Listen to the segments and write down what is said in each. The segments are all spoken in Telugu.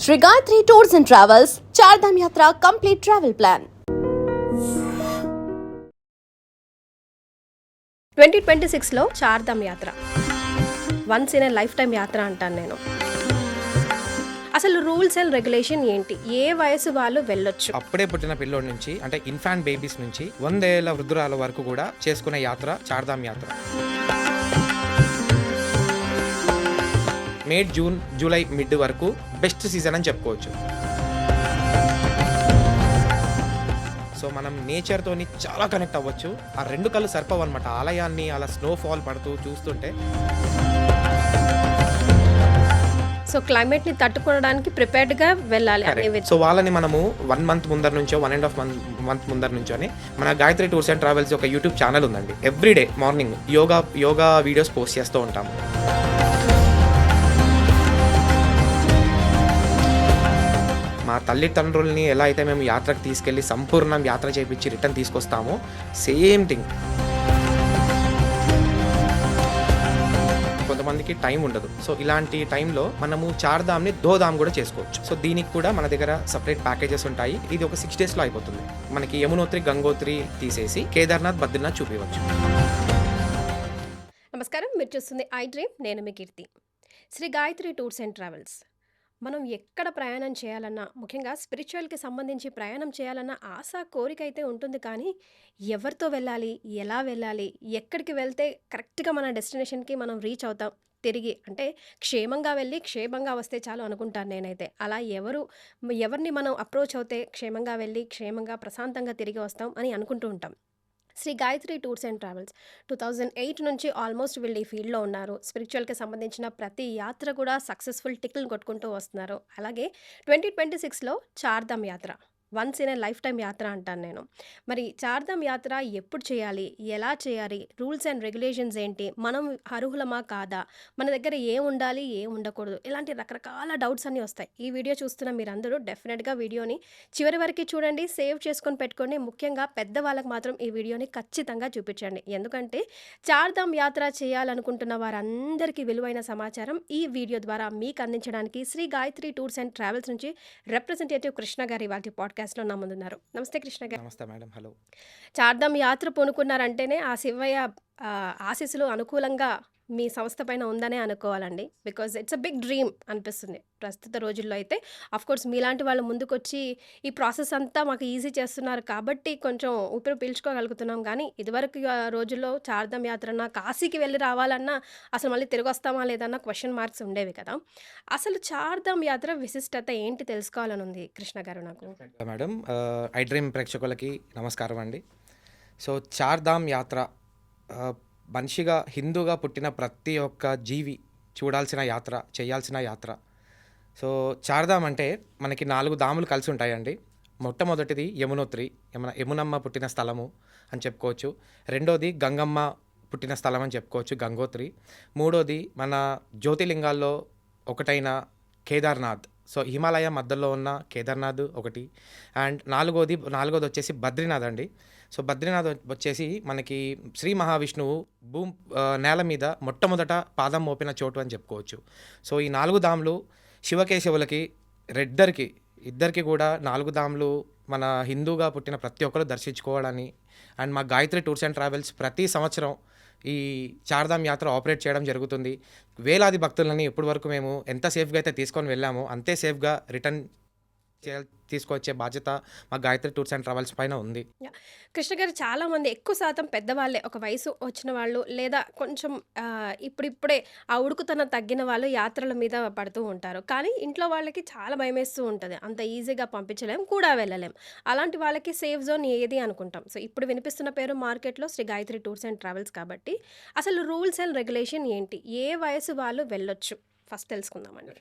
Sri Gayatri Tours and Travels, Chardham Yatra Complete Travel Plan. 2026లో Chardham యాత్ర once in a life time యాత్ర అంటాను నేను. అసలు రూల్స్ అండ్ రెగ్యులేషన్ ఏంటి, ఏ వయసు వాళ్ళు వెళ్ళొచ్చు? అప్పుడే పుట్టిన పిల్లోడి నుంచి అంటే ఇన్ఫాంట్ బేబీస్ నుంచి 100 ఏళ్ల వృద్ధురాల వరకు కూడా చేసుకునే యాత్ర చార్ధామ్ యాత్ర. మే, జూన్, జూలై మిడ్ వరకు బెస్ట్ సీజన్ అని చెప్పుకోవచ్చు. సో మనం నేచర్తోని చాలా కనెక్ట్ అవ్వచ్చు. ఆ రెండు కళ్ళు సరిపోవు అనమాట. ఆలయాన్ని అలా స్నోఫాల్ పడుతూ చూస్తుంటే. సో క్లైమేట్ని తట్టుకోవడానికి ప్రిపేర్డ్గా వెళ్ళాలి. సో వాళ్ళని మనము 1 మంత్ ముందర నుంచో 1.5 మంత్ ముందర నుంచోని మన గాయత్రి టూర్స్ అండ్ ట్రావెల్స్ ఒక యూట్యూబ్ ఛానల్ ఉందండి. Everyday morning yoga videos post చేస్తూ ఉంటాము. మా తల్లిదండ్రుల్ని ఎలా అయితే మేము యాత్రకు తీసుకెళ్ళి సంపూర్ణం యాత్ర చేయించి రిటర్న్ తీసుకొస్తామో సేమ్ థింగ్. కొంతమందికి టైం ఉండదు. సో ఇలాంటి టైంలో మనము చార్ధామ్ని దోధామ్ కూడా చేసుకోవచ్చు. సో దీనికి కూడా మన దగ్గర సపరేట్ ప్యాకేజెస్ ఉంటాయి. ఇది ఒక 6 daysలో అయిపోతుంది. మనకి యమునోత్రి, గంగోత్రి తీసేసి కేదార్నాథ్, బద్రీనాథ్ చూపించవచ్చు. నమస్కారం, మీరు చూస్తుంది ఐ డ్రీమ్. నేను మీ Keerthi. Sri Gayatri tours and travels. మనం ఎక్కడ ప్రయాణం చేయాలన్నా, ముఖ్యంగా స్పిరిచువల్కి సంబంధించి ప్రయాణం చేయాలన్న ఆశ, కోరిక అయితే ఉంటుంది. కానీ ఎవరితో వెళ్ళాలి, ఎలా వెళ్ళాలి, ఎక్కడికి వెళ్తే కరెక్ట్గా మన డెస్టినేషన్కి మనం రీచ్ అవుతాం తిరిగి, అంటే క్షేమంగా వెళ్ళి క్షేమంగా వస్తే చాలు అనుకుంటాను నేనైతే. అలా ఎవరిని మనం అప్రోచ్ అవుతే క్షేమంగా వెళ్ళి క్షేమంగా ప్రశాంతంగా తిరిగి వస్తాం అని అనుకుంటూ ఉంటాం. Shri Gayatri tours and travels 2008 నుంచి ఆల్మోస్ట్ వీళ్ళు ఈ ఫీల్డ్లో ఉన్నారు. స్పిరిచువల్కి సంబంధించిన ప్రతి యాత్ర కూడా సక్సెస్ఫుల్ టిక్లు కొట్టుకుంటూ వస్తున్నారు. అలాగే 2026లో చార్ధామ్ యాత్ర once in a life time యాత్ర అంటాను నేను. మరి చార్ధామ్ యాత్ర ఎప్పుడు చేయాలి, ఎలా చేయాలి, రూల్స్ అండ్ రెగ్యులేషన్స్ ఏంటి, మనం అర్హులమా కాదా, మన దగ్గర ఏం ఉండాలి, ఏం ఉండకూడదు, ఇలాంటి రకరకాల డౌట్స్ అన్నీ వస్తాయి. ఈ వీడియో చూస్తున్న మీరందరూ డెఫినెట్గా వీడియోని చివరి వరకు చూడండి, సేవ్ చేసుకొని పెట్టుకోండి. ముఖ్యంగా పెద్దవాళ్ళకి మాత్రం ఈ వీడియోని ఖచ్చితంగా చూపించండి. ఎందుకంటే చార్ధామ్ యాత్ర చేయాలనుకుంటున్న వారందరికీ విలువైన సమాచారం ఈ వీడియో ద్వారా మీకు అందించడానికి Shri Gayatri tours and travels నుంచి రిప్రజెంటేటివ్ కృష్ణ గారి వాటి పాడ్కాస్ట్లో నా ముందున్నారు. నమస్తే కృష్ణ గారు. నమస్తే మేడం. హలో. చార్ధామ్ యాత్ర పూనుకున్నారంటేనే ఆ శివయ్య ఆశీస్సులు అనుకూలంగా మీ సంస్థ పైన ఉందనే అనుకోవాలండి. Because it's a big dream అనిపిస్తుంది ప్రస్తుత రోజుల్లో. అయితే కోర్స్ మీలాంటి వాళ్ళు ముందుకొచ్చి ఈ ప్రాసెస్ అంతా మాకు ఈజీ చేస్తున్నారు కాబట్టి కొంచెం ఊపిరి పీల్చుకోగలుగుతున్నాం. కానీ ఇదివరకు రోజుల్లో చార్ధామ్ యాత్రన్నా, కాశీకి వెళ్ళి రావాలన్నా, అసలు మళ్ళీ తిరిగి వస్తామా లేదన్నా క్వశ్చన్ మార్క్స్ ఉండేవి కదా. అసలు చార్ధామ్ యాత్ర విశిష్టత ఏంటి తెలుసుకోవాలని ఉంది కృష్ణ గారు నాకు. మేడం, ఐ డ్రీమ్ ప్రేక్షకులకి నమస్కారం అండి. సో చార్ధామ్ యాత్ర మనిషిగా, హిందూగా పుట్టిన ప్రతి ఒక్క జీవి చూడాల్సిన యాత్ర, చేయాల్సిన యాత్ర. సో చార్ధామ్ అంటే మనకి 4 ధాములు కలిసి ఉంటాయండి. మొట్టమొదటిది యమునోత్రి, యమునమ్మ పుట్టిన స్థలము అని చెప్పుకోవచ్చు. రెండోది గంగమ్మ పుట్టిన స్థలం అని చెప్పుకోవచ్చు, గంగోత్రి. మూడోది మన జ్యోతిలింగాల్లో ఒకటైన కేదార్నాథ్. సో హిమాలయ మధ్యలో ఉన్న కేదార్నాథ్ ఒకటి. అండ్ నాలుగోది వచ్చేసి బద్రీనాథ్ అండి. సో బద్రీనాథ్ వచ్చేసి మనకి శ్రీ మహావిష్ణువు నేల మీద మొట్టమొదట పాదం మోపిన చోటు అని చెప్పుకోవచ్చు. సో ఈ 4 ధాములు శివకేశవులకి ఇద్దరికి కూడా 4 ధాములు మన హిందూగా పుట్టిన ప్రతి ఒక్కరు దర్శించుకోవాలని. అండ్ మా గాయత్రి టూర్స్ అండ్ ట్రావెల్స్ ప్రతి సంవత్సరం ఈ చార్ధామ్ యాత్ర ఆపరేట్ చేయడం జరుగుతుంది. వేలాది భక్తులని ఇప్పటి వరకు మేము ఎంత సేఫ్గా అయితే తీసుకొని వెళ్ళామో అంతే సేఫ్గా రిటర్న్ తీసుకొచ్చే బాధ్యత మా గాయత్రి టూర్స్ అండ్ ట్రావెల్స్ పైన ఉంది. కృష్ణ గారు, చాలామంది ఎక్కువ శాతం పెద్దవాళ్ళే, ఒక వయసు వచ్చిన వాళ్ళు లేదా కొంచెం ఇప్పుడిప్పుడే ఆ ఉడుకుతనం తగ్గిన వాళ్ళు యాత్రల మీద పడుతూ ఉంటారు. కానీ ఇంట్లో వాళ్ళకి చాలా భయమేస్తూ ఉంటుంది. అంత ఈజీగా పంపించలేం, కూడా వెళ్ళలేం. అలాంటి వాళ్ళకి సేఫ్ జోన్ ఏది అనుకుంటాం. సో ఇప్పుడు వినిపిస్తున్న పేరు మార్కెట్లో Shri Gayatri tours and travels కాబట్టి అసలు రూల్స్ అండ్ రెగ్యులేషన్ ఏంటి, ఏ వయసు వాళ్ళు వెళ్ళొచ్చు ఫస్ట్ తెలుసుకుందామండి.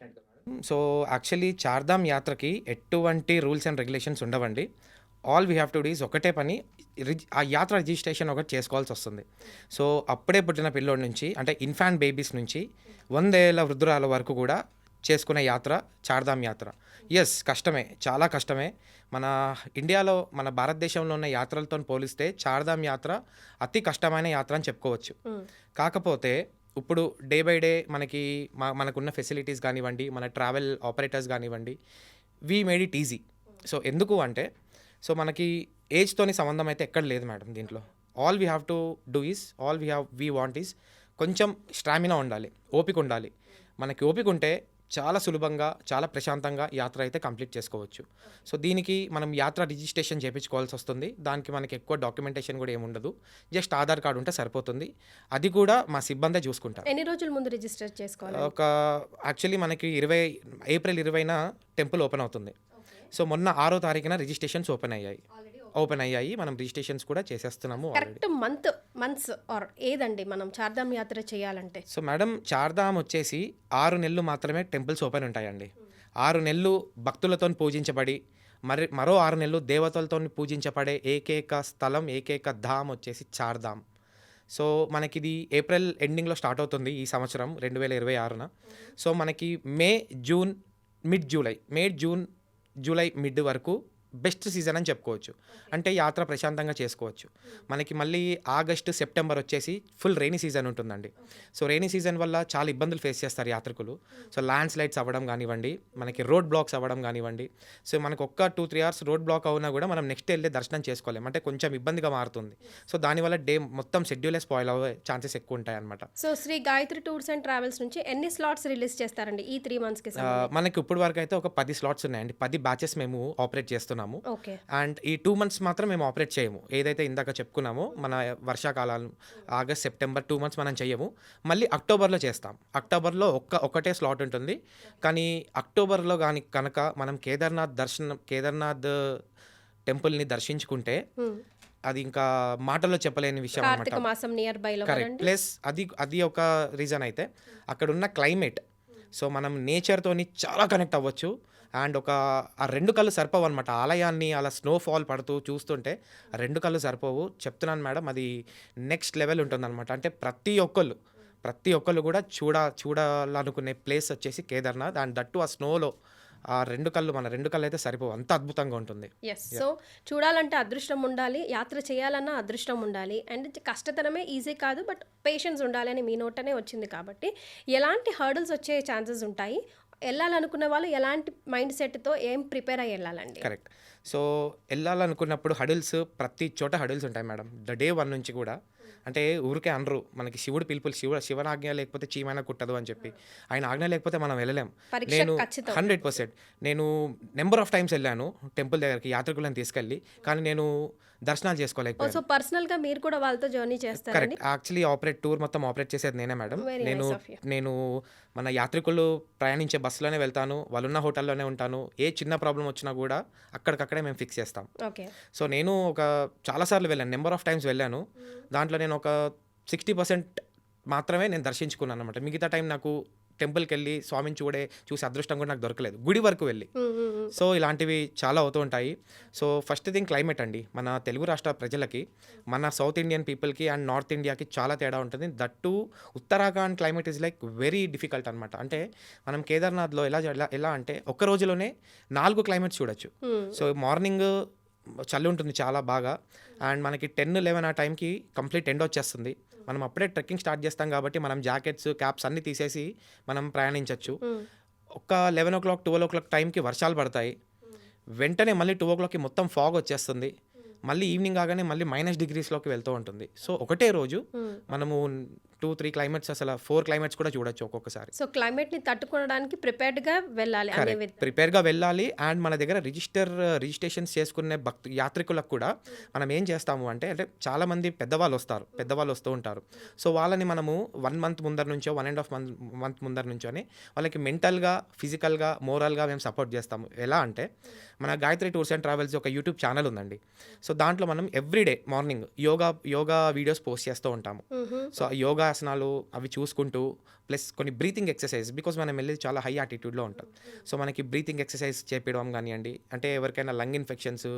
సో యాక్చువల్లీ చార్ధామ్ యాత్రకి ఎటువంటి రూల్స్ అండ్ రెగ్యులేషన్స్ ఉండవండి. All we have to do is ఒకటే పని, ఆ యాత్ర రిజిస్ట్రేషన్ ఒకటి చేసుకోవాల్సి వస్తుంది. సో అప్పుడే పుట్టిన పిల్లోడి నుంచి అంటే ఇన్ఫాంట్ బేబీస్ నుంచి 100 ఏళ్ల వృద్ధురాల వరకు కూడా చేసుకునే యాత్ర చార్ధామ్ యాత్ర. ఎస్, కష్టమే, చాలా కష్టమే. మన ఇండియాలో, మన భారతదేశంలో ఉన్న యాత్రలతో పోలిస్తే చార్ధామ్ యాత్ర అతి కష్టమైన యాత్ర అని చెప్పుకోవచ్చు. కాకపోతే ఇప్పుడు డే బై డే మనకి మనకున్న ఫెసిలిటీస్ కానివ్వండి, మన ట్రావెల్ ఆపరేటర్స్ కానివ్వండి, we made it easy. So ఎందుకు అంటే, సో మనకి ఏజ్‌తోని సంబంధం అయితే ఎక్కడ లేదు మేడం దీంట్లో. All we have to do is, we want is కొంచెం స్టామినా ఉండాలి, ఓపిక ఉండాలి. మనకి ఓపిక ఉంటే చాలా సులభంగా, చాలా ప్రశాంతంగా యాత్ర అయితే కంప్లీట్ చేసుకోవచ్చు. సో దీనికి మనం యాత్ర రిజిస్ట్రేషన్ చేయించుకోవాల్సి వస్తుంది. దానికి మనకి ఎక్కువ డాక్యుమెంటేషన్ కూడా ఏముండదు. జస్ట్ ఆధార్ కార్డు ఉంటే సరిపోతుంది. అది కూడా మా సిబ్బందే చూసుకుంటారు. ఎన్ని రోజుల ముందు రిజిస్టర్ చేసుకోవాలి? యాక్చువల్లీ మనకి ఏప్రిల్ 20న టెంపుల్ ఓపెన్ అవుతుంది. సో మొన్న 6వ తారీఖున రిజిస్ట్రేషన్స్ ఓపెన్ అయ్యాయి. మనం రిజిస్ట్రేషన్స్ కూడా చేసేస్తున్నాము ఆల్రెడీ. కరెక్ట్ మంత్స్ ఆర్ ఏదండి మనం చార్ధామ్ యాత్ర చేయాలంటే? సో మేడం, చార్ధామ్ వచ్చేసి 6 నెలలు మాత్రమే టెంపుల్స్ ఓపెన్ ఉంటాయండి. 6 నెలలు భక్తులతో పూజించబడి, మరో 6 నెలలు దేవతలతో పూజించబడే ఏకైక స్థలం, ఏకైక ధామ్ వచ్చేసి చార్ధామ్. సో మనకిది ఏప్రిల్ ఎండింగ్లో స్టార్ట్ అవుతుంది ఈ సంవత్సరం 2026న. సో మనకి జూలై మిడ్ వరకు బెస్ట్ సీజన్ అని చెప్పుకోవచ్చు. అంటే యాత్ర ప్రశాంతంగా చేసుకోవచ్చు. మనకి మళ్ళీ ఆగస్టు, సెప్టెంబర్ వచ్చేసి ఫుల్ రెయినీ సీజన్ ఉంటుందండి. సో రెయినీ సీజన్ వల్ల చాలా ఇబ్బందులు ఫేస్ చేస్తారు యాత్రికులు. సో ల్యాండ్ స్లైడ్స్ అవ్వడం కానివ్వండి, మనకి రోడ్ బ్లాక్స్ అవ్వడం కానివ్వండి. సో మనకు 2-3 అవర్స్ రోడ్ బ్లాక్ అవునా కూడా మనం నెక్స్ట్ వెళ్ళి దర్శనం చేసుకోలేము. అంటే కొంచెం ఇబ్బందిగా మారుతుంది. సో దానివల్ల డే మొత్తం షెడ్యూలే స్పాయిల్ అయ్యే ఛాన్సెస్ ఎక్కువ ఉంటాయి అనమాట. So Shri Gayatri tours and travels నుంచి ఎన్ని స్లాట్స్ రిలీజ్ చేస్తారండి ఈ 3 మంత్స్కి? మనకి ఇప్పుడు వరకు అయితే ఒక 10 స్లాట్స్ ఉన్నాయండి. 10 బ్యాచెస్ మేము ఆపరేట్ చేస్తున్నాము. ఓకే. అండ్ ఈ 2 మంత్స్ మాత్రం మేము ఆపరేట్ చేయము. ఏదైతే ఇందాక చెప్పుకున్నామో మన వర్షాకాలం ఆగస్ట్, సెప్టెంబర్ 2 మంత్స్ మనం చేయము. మళ్ళీ అక్టోబర్లో చేస్తాం. అక్టోబర్లో ఒకటే స్లాట్ ఉంటుంది. కానీ అక్టోబర్లో కనుక మనం కేదార్నాథ్ టెంపుల్ని దర్శించుకుంటే అది ఇంకా మాటల్లో చెప్పలేని విషయం అనమాట. కార్తీక మాసం నియర్ బై లో కరెక్ట్. ప్లస్ అది ఒక రీజన్ అయితే అక్కడ ఉన్న క్లైమేట్, సో మనం నేచర్తోని చాలా కనెక్ట్ అవ్వచ్చు. అండ్ ఆ 2 కళ్ళు సరిపోవు అనమాట. ఆలయాన్ని అలా స్నోఫాల్ పడుతూ చూస్తుంటే 2 కళ్ళు సరిపోవు. చెప్తున్నాను మేడం, అది నెక్స్ట్ లెవెల్ ఉంటుందన్నమాట. అంటే ప్రతి ఒక్కళ్ళు కూడా చూడాలనుకునే ప్లేస్ వచ్చేసి కేదార్నాథ్. అండ్ దట్టు ఆ స్నోలో మన 2 కళ్ళు అయితే సరిపోవు, అంత అద్భుతంగా ఉంటుంది. ఎస్. సో చూడాలంటే అదృష్టం ఉండాలి, యాత్ర చేయాలన్నా అదృష్టం ఉండాలి. అండ్ కష్టతరమే ఈజీ కాదు, బట్ పేషెన్స్ ఉండాలి అని మీ నోటనే వచ్చింది కాబట్టి ఎలాంటి హర్డల్స్ వచ్చే ఛాన్సెస్ ఉంటాయి? వెళ్ళాలనుకున్న వాళ్ళు ఎలాంటి మైండ్ సెట్తో ఏం ప్రిపేర్ అయ్యి వెళ్ళాలండి? కరెక్ట్. సో వెళ్ళాలనుకున్నప్పుడు ప్రతి చోట హడిల్స్ ఉంటాయి మేడం. డే 1 నుంచి కూడా. అంటే ఊరికే అనరు, మనకి శివుడు పిలుపులు, శివనాజ్ఞ లేకపోతే చీమైనా కుట్టదు అని చెప్పి. ఆయన ఆజ్ఞ లేకపోతే మనం వెళ్ళలేం. నేను 100% నేను నెంబర్ ఆఫ్ టైమ్స్ వెళ్ళాను టెంపుల్ దగ్గరికి యాత్రికులను తీసుకెళ్ళి, కానీ నేను దర్శనాలు చేసుకోలేకపోయాను. సో పర్సనల్గా మీరు కూడా వాళ్ళతో జర్నీ చేస్తారు? కరెక్ట్. యాక్చువల్లీ టూర్ మొత్తం ఆపరేట్ చేసేది నేనే మేడం. నేను మన యాత్రికులు ప్రయాణించే బస్సులోనే వెళ్తాను, వాళ్ళున్న హోటల్లోనే ఉంటాను. ఏ చిన్న ప్రాబ్లం వచ్చినా కూడా అక్కడికక్కడే మేము ఫిక్స్ చేస్తాం. ఓకే. సో నేను చాలాసార్లు వెళ్ళాను, నెంబర్ ఆఫ్ టైమ్స్ వెళ్ళాను. దాంట్లో నేను ఒక 60% మాత్రమే నేను దర్శించుకున్నాను అనమాట. మిగతా టైం నాకు టెంపుల్కి వెళ్ళి స్వామిని చూసే అదృష్టం కూడా నాకు దొరకలేదు, గుడి వరకు వెళ్ళి. సో ఇలాంటివి చాలా అవుతూ ఉంటాయి. సో ఫస్ట్ థింగ్ క్లైమేట్ అండి. మన తెలుగు రాష్ట్ర ప్రజలకి, మన సౌత్ ఇండియన్ పీపుల్కి అండ్ నార్త్ ఇండియాకి చాలా తేడా ఉంటుంది. That Uttarakhand climate is like very difficult అనమాట. అంటే మనం కేదార్నాథ్లో ఎలా అంటే ఒక్క రోజులోనే 4 క్లైమేట్స్ చూడొచ్చు. సో మార్నింగ్ చలి ఉంటుంది చాలా బాగా, అండ్ మనకి 10-11 ఆ టైంకి కంప్లీట్ ఎండ్ వచ్చేస్తుంది. మనం అప్పుడే ట్రెక్కింగ్ స్టార్ట్ చేస్తాం కాబట్టి మనం జాకెట్స్, క్యాప్స్ అన్నీ తీసేసి మనం ప్రయాణించవచ్చు. ఒక 11 o'clock 12 o'clock టైంకి వర్షాలు పడతాయి. వెంటనే మళ్ళీ 2 o'clockకి మొత్తం ఫాగ్ వచ్చేస్తుంది. మళ్ళీ ఈవినింగ్ కాగానే మళ్ళీ -degreesలోకి వెళ్తూ ఉంటుంది. సో ఒకటే రోజు మనము 2-3 క్లైమేట్స్, అసలు 4 క్లైమేట్స్ కూడా చూడొచ్చు ఒక్కొక్కసారి. సో క్లైమేట్ని తట్టుకోవడానికి ప్రిపేర్డ్గా వెళ్ళాలి. ప్రిపేర్గా వెళ్ళాలి. అండ్ మన దగ్గర రిజిస్ట్రేషన్స్ చేసుకునే యాత్రికులకు కూడా మనం ఏం చేస్తాము అంటే చాలామంది పెద్దవాళ్ళు వస్తూ ఉంటారు. సో వాళ్ళని మనము 1 month ముందర నుంచో 1.5 month ముందర నుంచోనే వాళ్ళకి మెంటల్గా, ఫిజికల్గా, మోరల్గా మేము సపోర్ట్ చేస్తాము. ఎలా అంటే మన గాయత్రి టూర్స్ అండ్ ట్రావెల్స్ ఒక యూట్యూబ్ ఛానల్ ఉందండి. సో దాంట్లో మనం everyday morning yoga videos post చేస్తూ ఉంటాము. సో యోగాసనాలు అవి చూసుకుంటూ, ప్లస్ కొన్ని బ్రీతింగ్ ఎక్సర్సైజ్, బికాజ్ మనం వెళ్ళేది చాలా హై ఆటిట్యూడ్లో ఉంటుంది. సో మనకి బ్రీతింగ్ ఎక్సర్సైజ్ చేపించడం కానివ్వండి, అంటే ఎవరికైనా లంగ్ ఇన్ఫెక్షన్స్,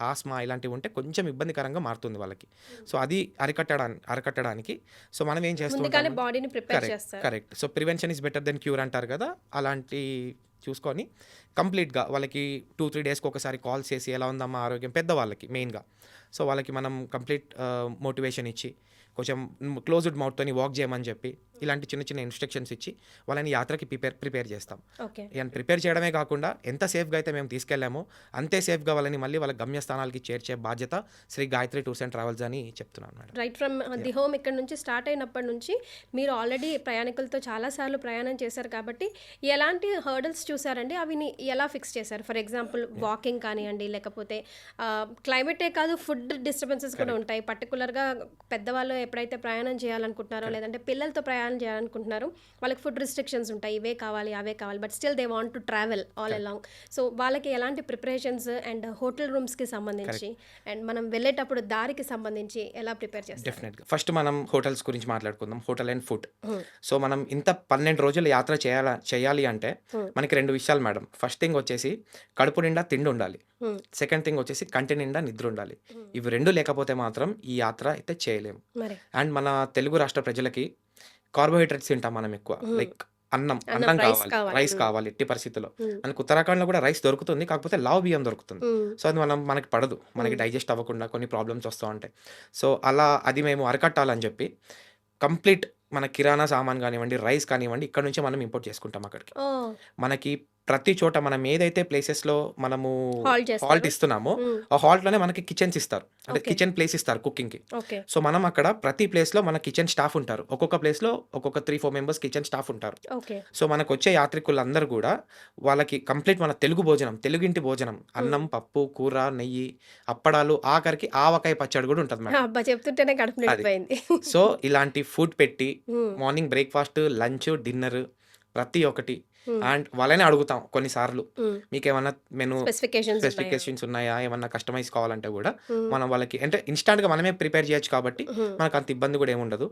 ఆస్మా ఇలాంటివి ఉంటే కొంచెం ఇబ్బందికరంగా మారుతుంది వాళ్ళకి. సో అది అరికట్టడానికి సో మనం ఏం చేస్తాం, బాడీని ప్రిపేర్ చేస్తారు. Correct. So prevention is better than cure అంటారు కదా, అలాంటి చూసుకొని కంప్లీట్గా వాళ్ళకి 2-3 డేస్కి ఒకసారి కాల్ చేసి ఎలా ఉందమ్మా ఆరోగ్యం, పెద్దవాళ్ళకి మెయిన్గా. సో వాళ్ళకి మనం కంప్లీట్ మోటివేషన్ ఇచ్చి కొంచెం క్లోజ్డ్ మౌత్తోని వాక్ చేయమని చెప్పి ఇలాంటి చిన్న చిన్న ఇన్స్ట్రక్షన్స్ ఇచ్చి వాళ్ళని యాత్రకి ప్రిపేర్ చేస్తాం. ఓకే. అండ్ ప్రిపేర్ చేయడమే కాకుండా ఎంత సేఫ్గా అయితే మేము తీసుకెళ్ళామో అంతే సేఫ్గా వాళ్ళని మళ్ళీ వాళ్ళ గమ్యస్థానాలకి చేర్చే బాధ్యత Shri Gayatri tours and travels అని చెప్తున్నాను madam. Right from the home ఇక్కడ నుంచి స్టార్ట్ అయినప్పటి నుంచి మీరు ఆల్రెడీ ప్రయాణికులతో చాలాసార్లు ప్రయాణం చేశారు కాబట్టి ఎలాంటి హర్డల్స్ చూసారండి? అవిని ఎలా ఫిక్స్ చేశారు? ఫర్ ఎగ్జాంపుల్ వాకింగ్ కానివ్వండి, లేకపోతే క్లైమేటే కాదు ఫుడ్ డిస్టర్బెన్సెస్ కూడా ఉంటాయి. పర్టికులర్గా పెద్దవాళ్ళు ఎప్పుడైతే ప్రయాణం చేయాలనుకుంటున్నారో లేదంటే పిల్లలతో ప్రయాణం చేయాలనుకుంటున్నారో వాళ్ళకి ఫుడ్ రిస్ట్రిక్షన్స్ ఉంటాయి. ఇవే కావాలి అవే కావాలి, but still they want to travel all along. So వాళ్ళకి ఎలాంటి ప్రిపరేషన్స్ అండ్ హోటల్ రూమ్స్కి సంబంధించి అండ్ మనం వెళ్ళేటప్పుడు దారికి సంబంధించి ఎలా ప్రిపేర్ చేస్తారు? డెఫినెట్గా ఫస్ట్ మనం హోటల్స్ గురించి మాట్లాడుకుందాం. Hotel and food. సో మనం ఇంత 12 రోజులు యాత్ర చేయాలి అంటే మనకి 2 విషయాలు మేడం. ఫస్ట్ థింగ్ వచ్చేసి కడుపు నిండా తిండి ఉండాలి. సెకండ్ థింగ్ వచ్చేసి కంటి నిండా నిద్ర ఉండాలి. ఇవి 2 లేకపోతే మాత్రం ఈ యాత్ర అయితే చేయలేము. మరి అండ్ మన తెలుగు రాష్ట్ర ప్రజలకి కార్బోహైడ్రేట్స్ తింటాం మనం ఎక్కువ. లైక్ అన్నం రైస్ కావాలి, కావాలి. రైస్ కావాలి ఎట్టి పరిస్థితుల్లో. మనకు ఉత్తరాఖండ్లో కూడా రైస్ దొరుకుతుంది, కాకపోతే లావు బియ్యం దొరుకుతుంది. సో అది మనకి పడదు, మనకి డైజెస్ట్ అవ్వకుండా కొన్ని ప్రాబ్లమ్స్ వస్తూ ఉంటాయి. సో అలా అది మేము అరికట్టాలని చెప్పి కంప్లీట్ మన కిరాణా సామాన్ కానివ్వండి, రైస్ కానివ్వండి, ఇక్కడ నుంచే మనం ఇంపోర్ట్ చేసుకుంటాం అక్కడికి. ఓ మనకి ప్రతి చోట మనం ఏదైతే ప్లేసెస్లో మనము హాల్ట్ చేస్తారు. హాల్ట్ ఇస్తున్నామో ఆ హాల్ట్లోనే మనకి కిచెన్స్ ఇస్తారు, అంటే Okay. కిచెన్ ప్లేస్ ఇస్తారు కుకింగ్కి. ఓకే. సో మనం అక్కడ ప్రతి ప్లేస్లో మన కిచెన్ స్టాఫ్ ఉంటారు. ఒక్కొక్క ప్లేస్లో ఒక్కొక్క 3-4 మెంబర్స్ కిచెన్ స్టాఫ్ ఉంటారు. ఓకే. సో మనకు వచ్చే యాత్రికులందరూ కూడా వాళ్ళకి కంప్లీట్ మన తెలుగు భోజనం, తెలుగింటి భోజనం, అన్నం, పప్పు, కూర, నెయ్యి, అప్పడాలు, ఆఖరికి ఆవకాయ పచ్చడి కూడా ఉంటుంది మేడం. అబ్బా చెప్తుంటేనే కడుపు నిండిపోయింది. సో ఇలాంటి ఫుడ్ పెట్టి మార్నింగ్ బ్రేక్ఫాస్ట్, లంచ్, డిన్నర్ ప్రతి ఒక్కటి. అండ్ వాళ్ళనే అడుగుతాం కొన్నిసార్లు మీకు ఏమన్నా మెను స్పెసిఫికేషన్స్ ఉన్నాయా, ఏమన్నా కస్టమైజ్ కావాలంటే కూడా మనం వాళ్ళకి అంటే ఇన్స్టాంట్గా మనమే ప్రిపేర్ చేయొచ్చు కాబట్టి మనకు అంత ఇబ్బంది కూడా ఏముండదు.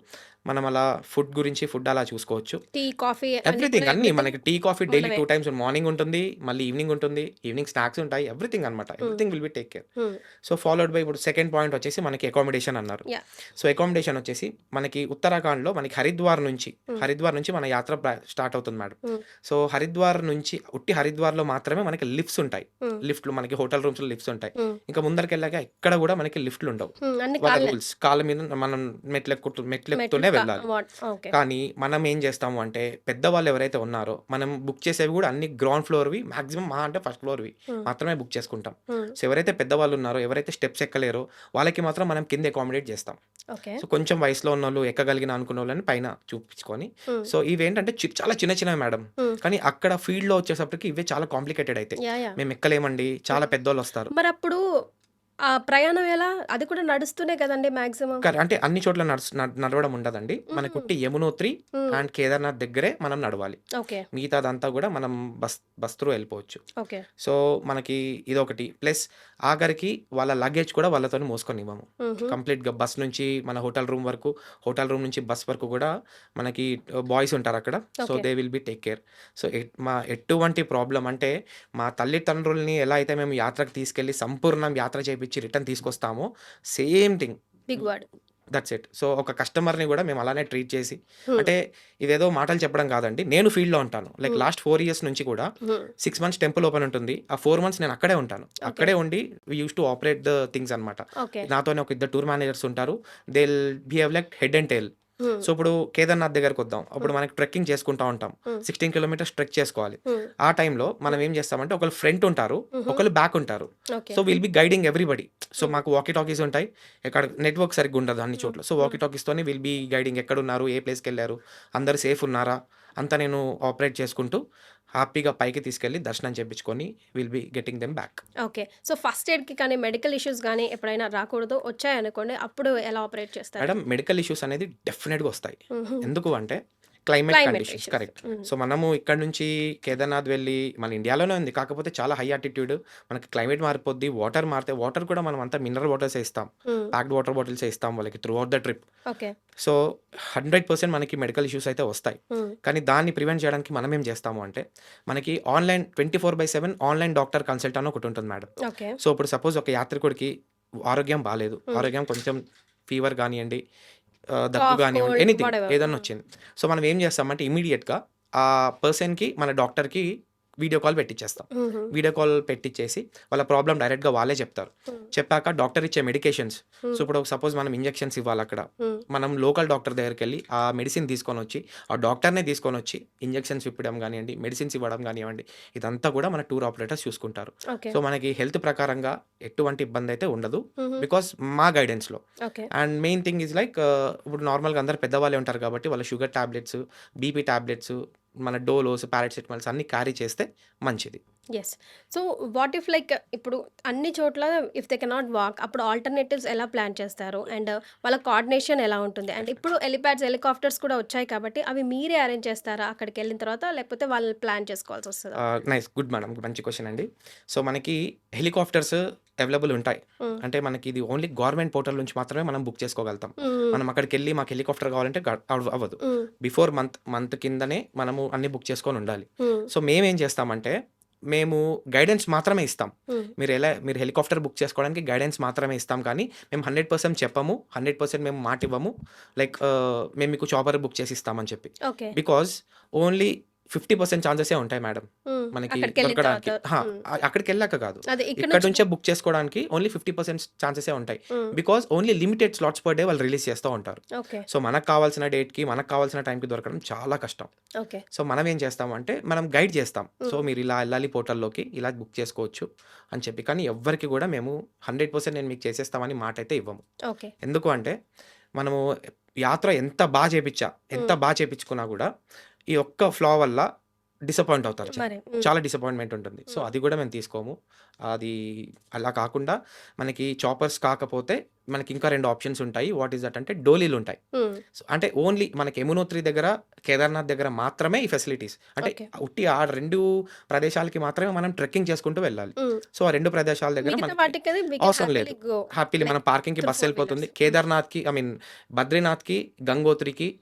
మనం అలా ఫుడ్ అలా చూసుకోవచ్చు. టీ, కాఫీ, ఎవ్రీథింగ్ అన్ని మనకి tea coffee daily 2 times morning ఉంటుంది, మళ్ళీ ఈవినింగ్ ఉంటుంది, ఈవినింగ్ స్నాక్స్ ఉంటాయి, ఎవ్రీథింగ్ అనమాట. Everything will be take care. So followed by ఇప్పుడు సెకండ్ పాయింట్ వచ్చేసి మనకి అకామిడేషన్ అన్నారు. సో అకామిడేషన్ వచ్చేసి మనకి ఉత్తరాఖండ్లో మనకి హరిద్వార్ నుంచి మన యాత్ర స్టార్ట్ అవుతుంది మేడం. సో హరిద్వార్ నుంచి హరిద్వార్లో మాత్రమే మనకి లిఫ్ట్స్ ఉంటాయి. లిఫ్ట్లు మనకి హోటల్ రూమ్స్ లో లిఫ్ట్స్ ఉంటాయి. ఇంకా ముందరికి వెళ్ళాక ఎక్కడ కూడా మనకి లిఫ్ట్లు ఉండవు. వాళ్ళ రూల్స్ కాళ్ళ మీద మనం మెట్లెక్కుతూనే వెళ్ళాలి. కానీ మనం ఏం చేస్తాము అంటే పెద్దవాళ్ళు ఎవరైతే ఉన్నారో మనం బుక్ చేసేవి కూడా అన్ని గ్రౌండ్ ఫ్లోర్వి, మాక్సిమం అంటే ఫస్ట్ ఫ్లోర్వి మాత్రమే బుక్ చేసుకుంటాం. సో ఎవరైతే పెద్దవాళ్ళు ఉన్నారో, ఎవరైతే స్టెప్స్ ఎక్కలేరో వాళ్ళకి మాత్రం మనం కింద అకామిడేట్ చేస్తాం. సో కొంచెం వయసులో ఉన్న వాళ్ళు, ఎక్కగలిగిన అనుకున్న వాళ్ళని పైన చూపించుకొని. సో ఇవేంటంటే చాలా చిన్న చిన్నవి మేడం, కానీ అక్కడ ఫీల్డ్ లో వచ్చేసప్పటికి ఇవే చాలా కాంప్లికేటెడ్ అయితే మేము ఎక్కలేమండి, చాలా పెద్దోళ్ళు వస్తారు. మరి అప్పుడు ఆ ప్రయాణం ఎలా? అది కూడా నడుస్తూనే కదండి మాక్సిమం. అంటే అన్ని చోట్ల నడవడం ఉండదండి. మనకు యమునోత్రి అండ్ కేదార్నాథ్ దగ్గరే మనం నడవాలి. ఓకే. మిగతాదంతా కూడా మనం బస్ త్రూ వెళ్ళిపోవచ్చు. ఓకే. సో మనకి ఇదొకటి. ప్లస్ ఆఖరికి వాళ్ళ లగేజ్ కూడా వాళ్ళతో మోసుకొని ఇవ్వము. కంప్లీట్గా బస్ నుంచి మన హోటల్ రూమ్ వరకు, హోటల్ రూమ్ నుంచి బస్ వరకు కూడా మనకి బాయ్స్ ఉంటారు అక్కడ. So they will be take care. So మా ఎటువంటి ప్రాబ్లం అంటే మా తల్లిదండ్రుల్ని ఎలా అయితే మేము యాత్రకు తీసుకెళ్ళి సంపూర్ణం యాత్ర చేయించి రిటర్న్ తీసుకొస్తామో same thing, big word, that's it. So ఒక కస్టమర్ని కూడా మేము అలానే ట్రీట్ చేసి, అంటే ఇదేదో మాటలు చెప్పడం కాదండి, నేను ఫీల్డ్లో ఉంటాను. లైక్ లాస్ట్ 4 years నుంచి కూడా 6 months టెంపుల్ ఓపెన్ ఉంటుంది, ఆ 4 months నేను అక్కడే ఉంటాను. అక్కడే ఉండి we use to operate the things అనమాట. నాతోనే ఒక 2 టూర్ మేనేజర్స్ ఉంటారు. They behave like head and tail. So ఇప్పుడు కేదార్నాథ్ దగ్గరకు వద్దాం. అప్పుడు మనకి ట్రెక్కింగ్ చేసుకుంటా ఉంటాం, 16 kilometers ట్రెక్ చేసుకోవాలి. ఆ టైంలో మనం ఏం చేస్తామంటే ఒకళ్ళు ఫ్రంట్ ఉంటారు, ఒకళ్ళు బ్యాక్ ఉంటారు. So will be guiding everybody. So మాకు వాకీ టాకీస్ ఉంటాయి, ఎక్కడ నెట్వర్క్ సరిగ్గా ఉండదు అన్ని చోట్ల. సో వాకీ టాకీస్తోనే విల్ బి గైడింగ్, ఎక్కడ ఉన్నారు, ఏ ప్లేస్కి వెళ్ళారు, అందరు సేఫ్ ఉన్నారా అంతా నేను ఆపరేట్ చేసుకుంటూ హ్యాపీగా పైకి తీసుకెళ్ళి దర్శనం చేయించుకొని will be getting them back. Okay. So first ఎయిడ్కి కానీ మెడికల్ ఇష్యూస్ కానీ ఎప్పుడైనా రాకూడదు, వచ్చాయనుకోండి, అప్పుడు ఎలా ఆపరేట్ చేస్తారు మేడం? మెడికల్ ఇష్యూస్ అనేది డెఫినెట్గా వస్తాయి. ఎందుకు అంటే క్లైమేట్ కండిషన్స్. కరెక్ట్. సో మనము ఇక్కడ నుంచి కేదార్నాథ్ వెళ్ళి మన ఇండియాలోనే ఉంది, కాకపోతే చాలా హై ఆల్టిట్యూడ్, మనకి క్లైమేట్ మారిపోద్ది, వాటర్ మారితే వాటర్ కూడా మనం అంతా మినరల్ వాటర్స్ ఇస్తాం, ప్యాక్డ్ వాటర్ బాటిల్స్ ఇస్తాం వాళ్ళకి through out the trip. Okay. So 100% మనకి మెడికల్ ఇష్యూస్ అయితే వస్తాయి. కానీ దాన్ని ప్రివెంట్ చేయడానికి మనం ఏం చేస్తాము అంటే మనకి ఆన్లైన్ 24/7 ఆన్లైన్ డాక్టర్ కన్సల్ట్ అని ఒకటి ఉంటుంది మేడం. ఓకే. సో ఇప్పుడు సపోజ్ ఒక యాత్రికుడికి ఆరోగ్యం బాగాలేదు, ఆరోగ్యం కొంచెం ఫీవర్ కానివ్వండి, దగ్గు కానివ్వండి, ఎనీథింగ్ ఏదన్నా వచ్చింది. సో మనం ఏం చేస్తామంటే ఇమీడియట్గా ఆ పర్సన్కి మన డాక్టర్కి వీడియో కాల్ పెట్టిచ్చేస్తాం. హుహు. వీడియో కాల్ పెట్టిచ్చేసి వాళ్ళ ప్రాబ్లమ్ డైరెక్ట్‌గా వాళ్ళే చెప్తారు. హ్మ్. చెప్పాక డాక్టర్ ఇచ్చే మెడికేషన్స్, సో, హ్మ్. ఇప్పుడు సపోజ్ మనం ఇంజెక్షన్స్ ఇవ్వాలక్కడ. హ్మ్. మనం లోకల్ డాక్టర్ దగ్గరికెళ్ళి ఆ మెడిసిన్ తీసుకొనొచ్చి, ఆ డాక్టర్‌నే తీసుకొనొచ్చి ఇంజెక్షన్స్ ఇప్పడం గానియండి, మెడిసిన్స్ ఇవ్వడం గానివ్వండి, ఇదంతా కూడా మన టూర్ ఆపరేటర్స్ చూసుకుంటారు. ఓకే. సో, మనకి హెల్త్ ప్రకారంగా ఎటువంటి ఇబ్బందయితే ఉండదు. హుహు. బికాజ్ మా గైడెన్స్‌లో. Okay. And main thing is like ఇప్పుడు నార్మల్‌గా అందరూ పెద్దవాళ్ళే ఉంటారు కాబట్టి వాళ్ళ షుగర్ టాబ్లెట్స్, బీపీ టాబ్లెట్స్, మన డోలోస్, పారాసిటమాల్స్ అన్నీ క్యారీ చేస్తే మంచిది. Yes. So, what if like ఇప్పుడు అన్ని చోట్ల ఇఫ్ దే కెనాట్ వాక్ అప్పుడు ఆల్టర్‌నేటివ్స్ ఎలా ప్లాన్ చేస్తారు? అండ్ వాళ్ళ కోఆర్డినేషన్ ఎలా ఉంటుంది? అండ్ ఇప్పుడు హెలిప్యాడ్స్, హెలికాప్టర్స్ కూడా వచ్చాయి కాబట్టి అవి మీరే అరేంజ్ చేస్తారా అక్కడికెళ్ళిన తర్వాత? లేకపోతే వాళ్ళు ప్లాన్ చేసుకోవాల్సొస్తదా? నైస్. Good madam. మంచి క్వెషన్ అండి. సో, మనకి హెలికాప్టర్స్ అవైలబుల్ ఉంటాయి. హ్మ్. అంటే మనకి ఇది ఓన్లీ గవర్నమెంట్ పోర్టల్ నుంచి మాత్రమే మనం బుక్ చేసుకోగలుగుతాం. హ్మ్. మనం అక్కడికెళ్ళి మాకు హెలికాప్టర్ కావాలంటే అవ్వదు. హ్మ్. బిఫోర్ మంత్ కిందనే మనము అన్నీ బుక్ చేసుకొని ఉండాలి. హ్మ్. సో, మేమేం చేస్తామంటే మేము గైడెన్స్ మాత్రమే ఇస్తాం. హ్మ్. మీరు హెలికాప్టర్ బుక్ చేసుకోవడానికి గైడెన్స్ మాత్రమే ఇస్తాం కానీ మేము 100% చెప్పము. 100% మేము మాటివ్వము. లైక్ మేము మీకు చాపర్ బుక్ చేసి ఇస్తామని చెప్పి. ఓకే. బికాజ్ ఓన్లీ 50% ఛాన్సెసే ఉంటాయి మేడం హ్మ్. మనకి అక్కడికెళ్ళిన దొరకడానికి. తర్వాత. హ్మ్. అక్కడికెళ్ళాక కాదు. అదే ఇక్కడి ఇక్కడ నుంచి నుంచే బుక్ చేసుకోవడానికి ఓన్లీ 50% ఛాన్సెసే ఉంటాయి. హ్మ్. Because only limited slots per day వాళ్ళు రిలీజ్ చేస్తూ ఉంటారు. ఓకే. సో, మనకు కావాల్సిన డేట్‌కి, మనకు కావాల్సిన టైంకి దొరకడం చాలా కష్టం. ఓకే. సో, మనం ఏం చేస్తామంటే మనం గైడ్ చేస్తాం. సో, హ్మ్. మీరు ఇలా ఎళ్ళాలి పోర్టల్‌లోకి, ఇలా బుక్ చేసుకోవచ్చు అని చెప్పి. కానీ ఎవ్వరికి కూడా మేము 100% నేను మీకు చేసేస్తామని మాటైతే ఇవ్వము. ఓకే. ఎందుకు అంటే మనము యాత్ర ఎంత హ్మ్. చేపించుకున్నా కూడా ఈ ఒక్క ఫ్లా వల్ల డిసప్పాయింట్ అవుతారు. మరి. హ్మ్. చాలా డిసప్పాయింట్‌మెంట్ ఉంటుంది. సో, హ్మ్. అది కూడా మేము తీసుకోము. అది అలా కాకుండా మనకి చాపర్స్ కాకపోతే మనకి ఇంకా 2 ఆప్షన్స్ ఉంటాయి. వాట్ ఈస్ దట్ అంటే డోలీలుంటాయి. హ్మ్. సో, అంటే ఓన్లీ మనకి యమునోత్రి దగ్గర, కేదార్‌నాథ్ దగ్గర మాత్రమే ఈ ఫెసిలిటీస్. అంటే ఓకే. ఉట్టి ఆ 2 ప్రదేశాలకి మాత్రమే మనం ట్రెక్కింగ్ చేసుకుంటూ వెళ్ళాలి. హ్మ్. సో, ఆ 2 ప్రదేశాల దగ్గర మిగతా మనకి వాటికది వి కెన్ అవసరం లేదు. హ్యాపీలీ గో హ్యాపీలీ లైక్ మనం పార్కింగ్‌కి త్రూ బస్ 4 ఎళ్ళిపోతుంది. వీలర్స్. హ్మ్. కేదార్‌నాథ్‌కి బద్రీనాథ్‌కి, గంగోత్రికి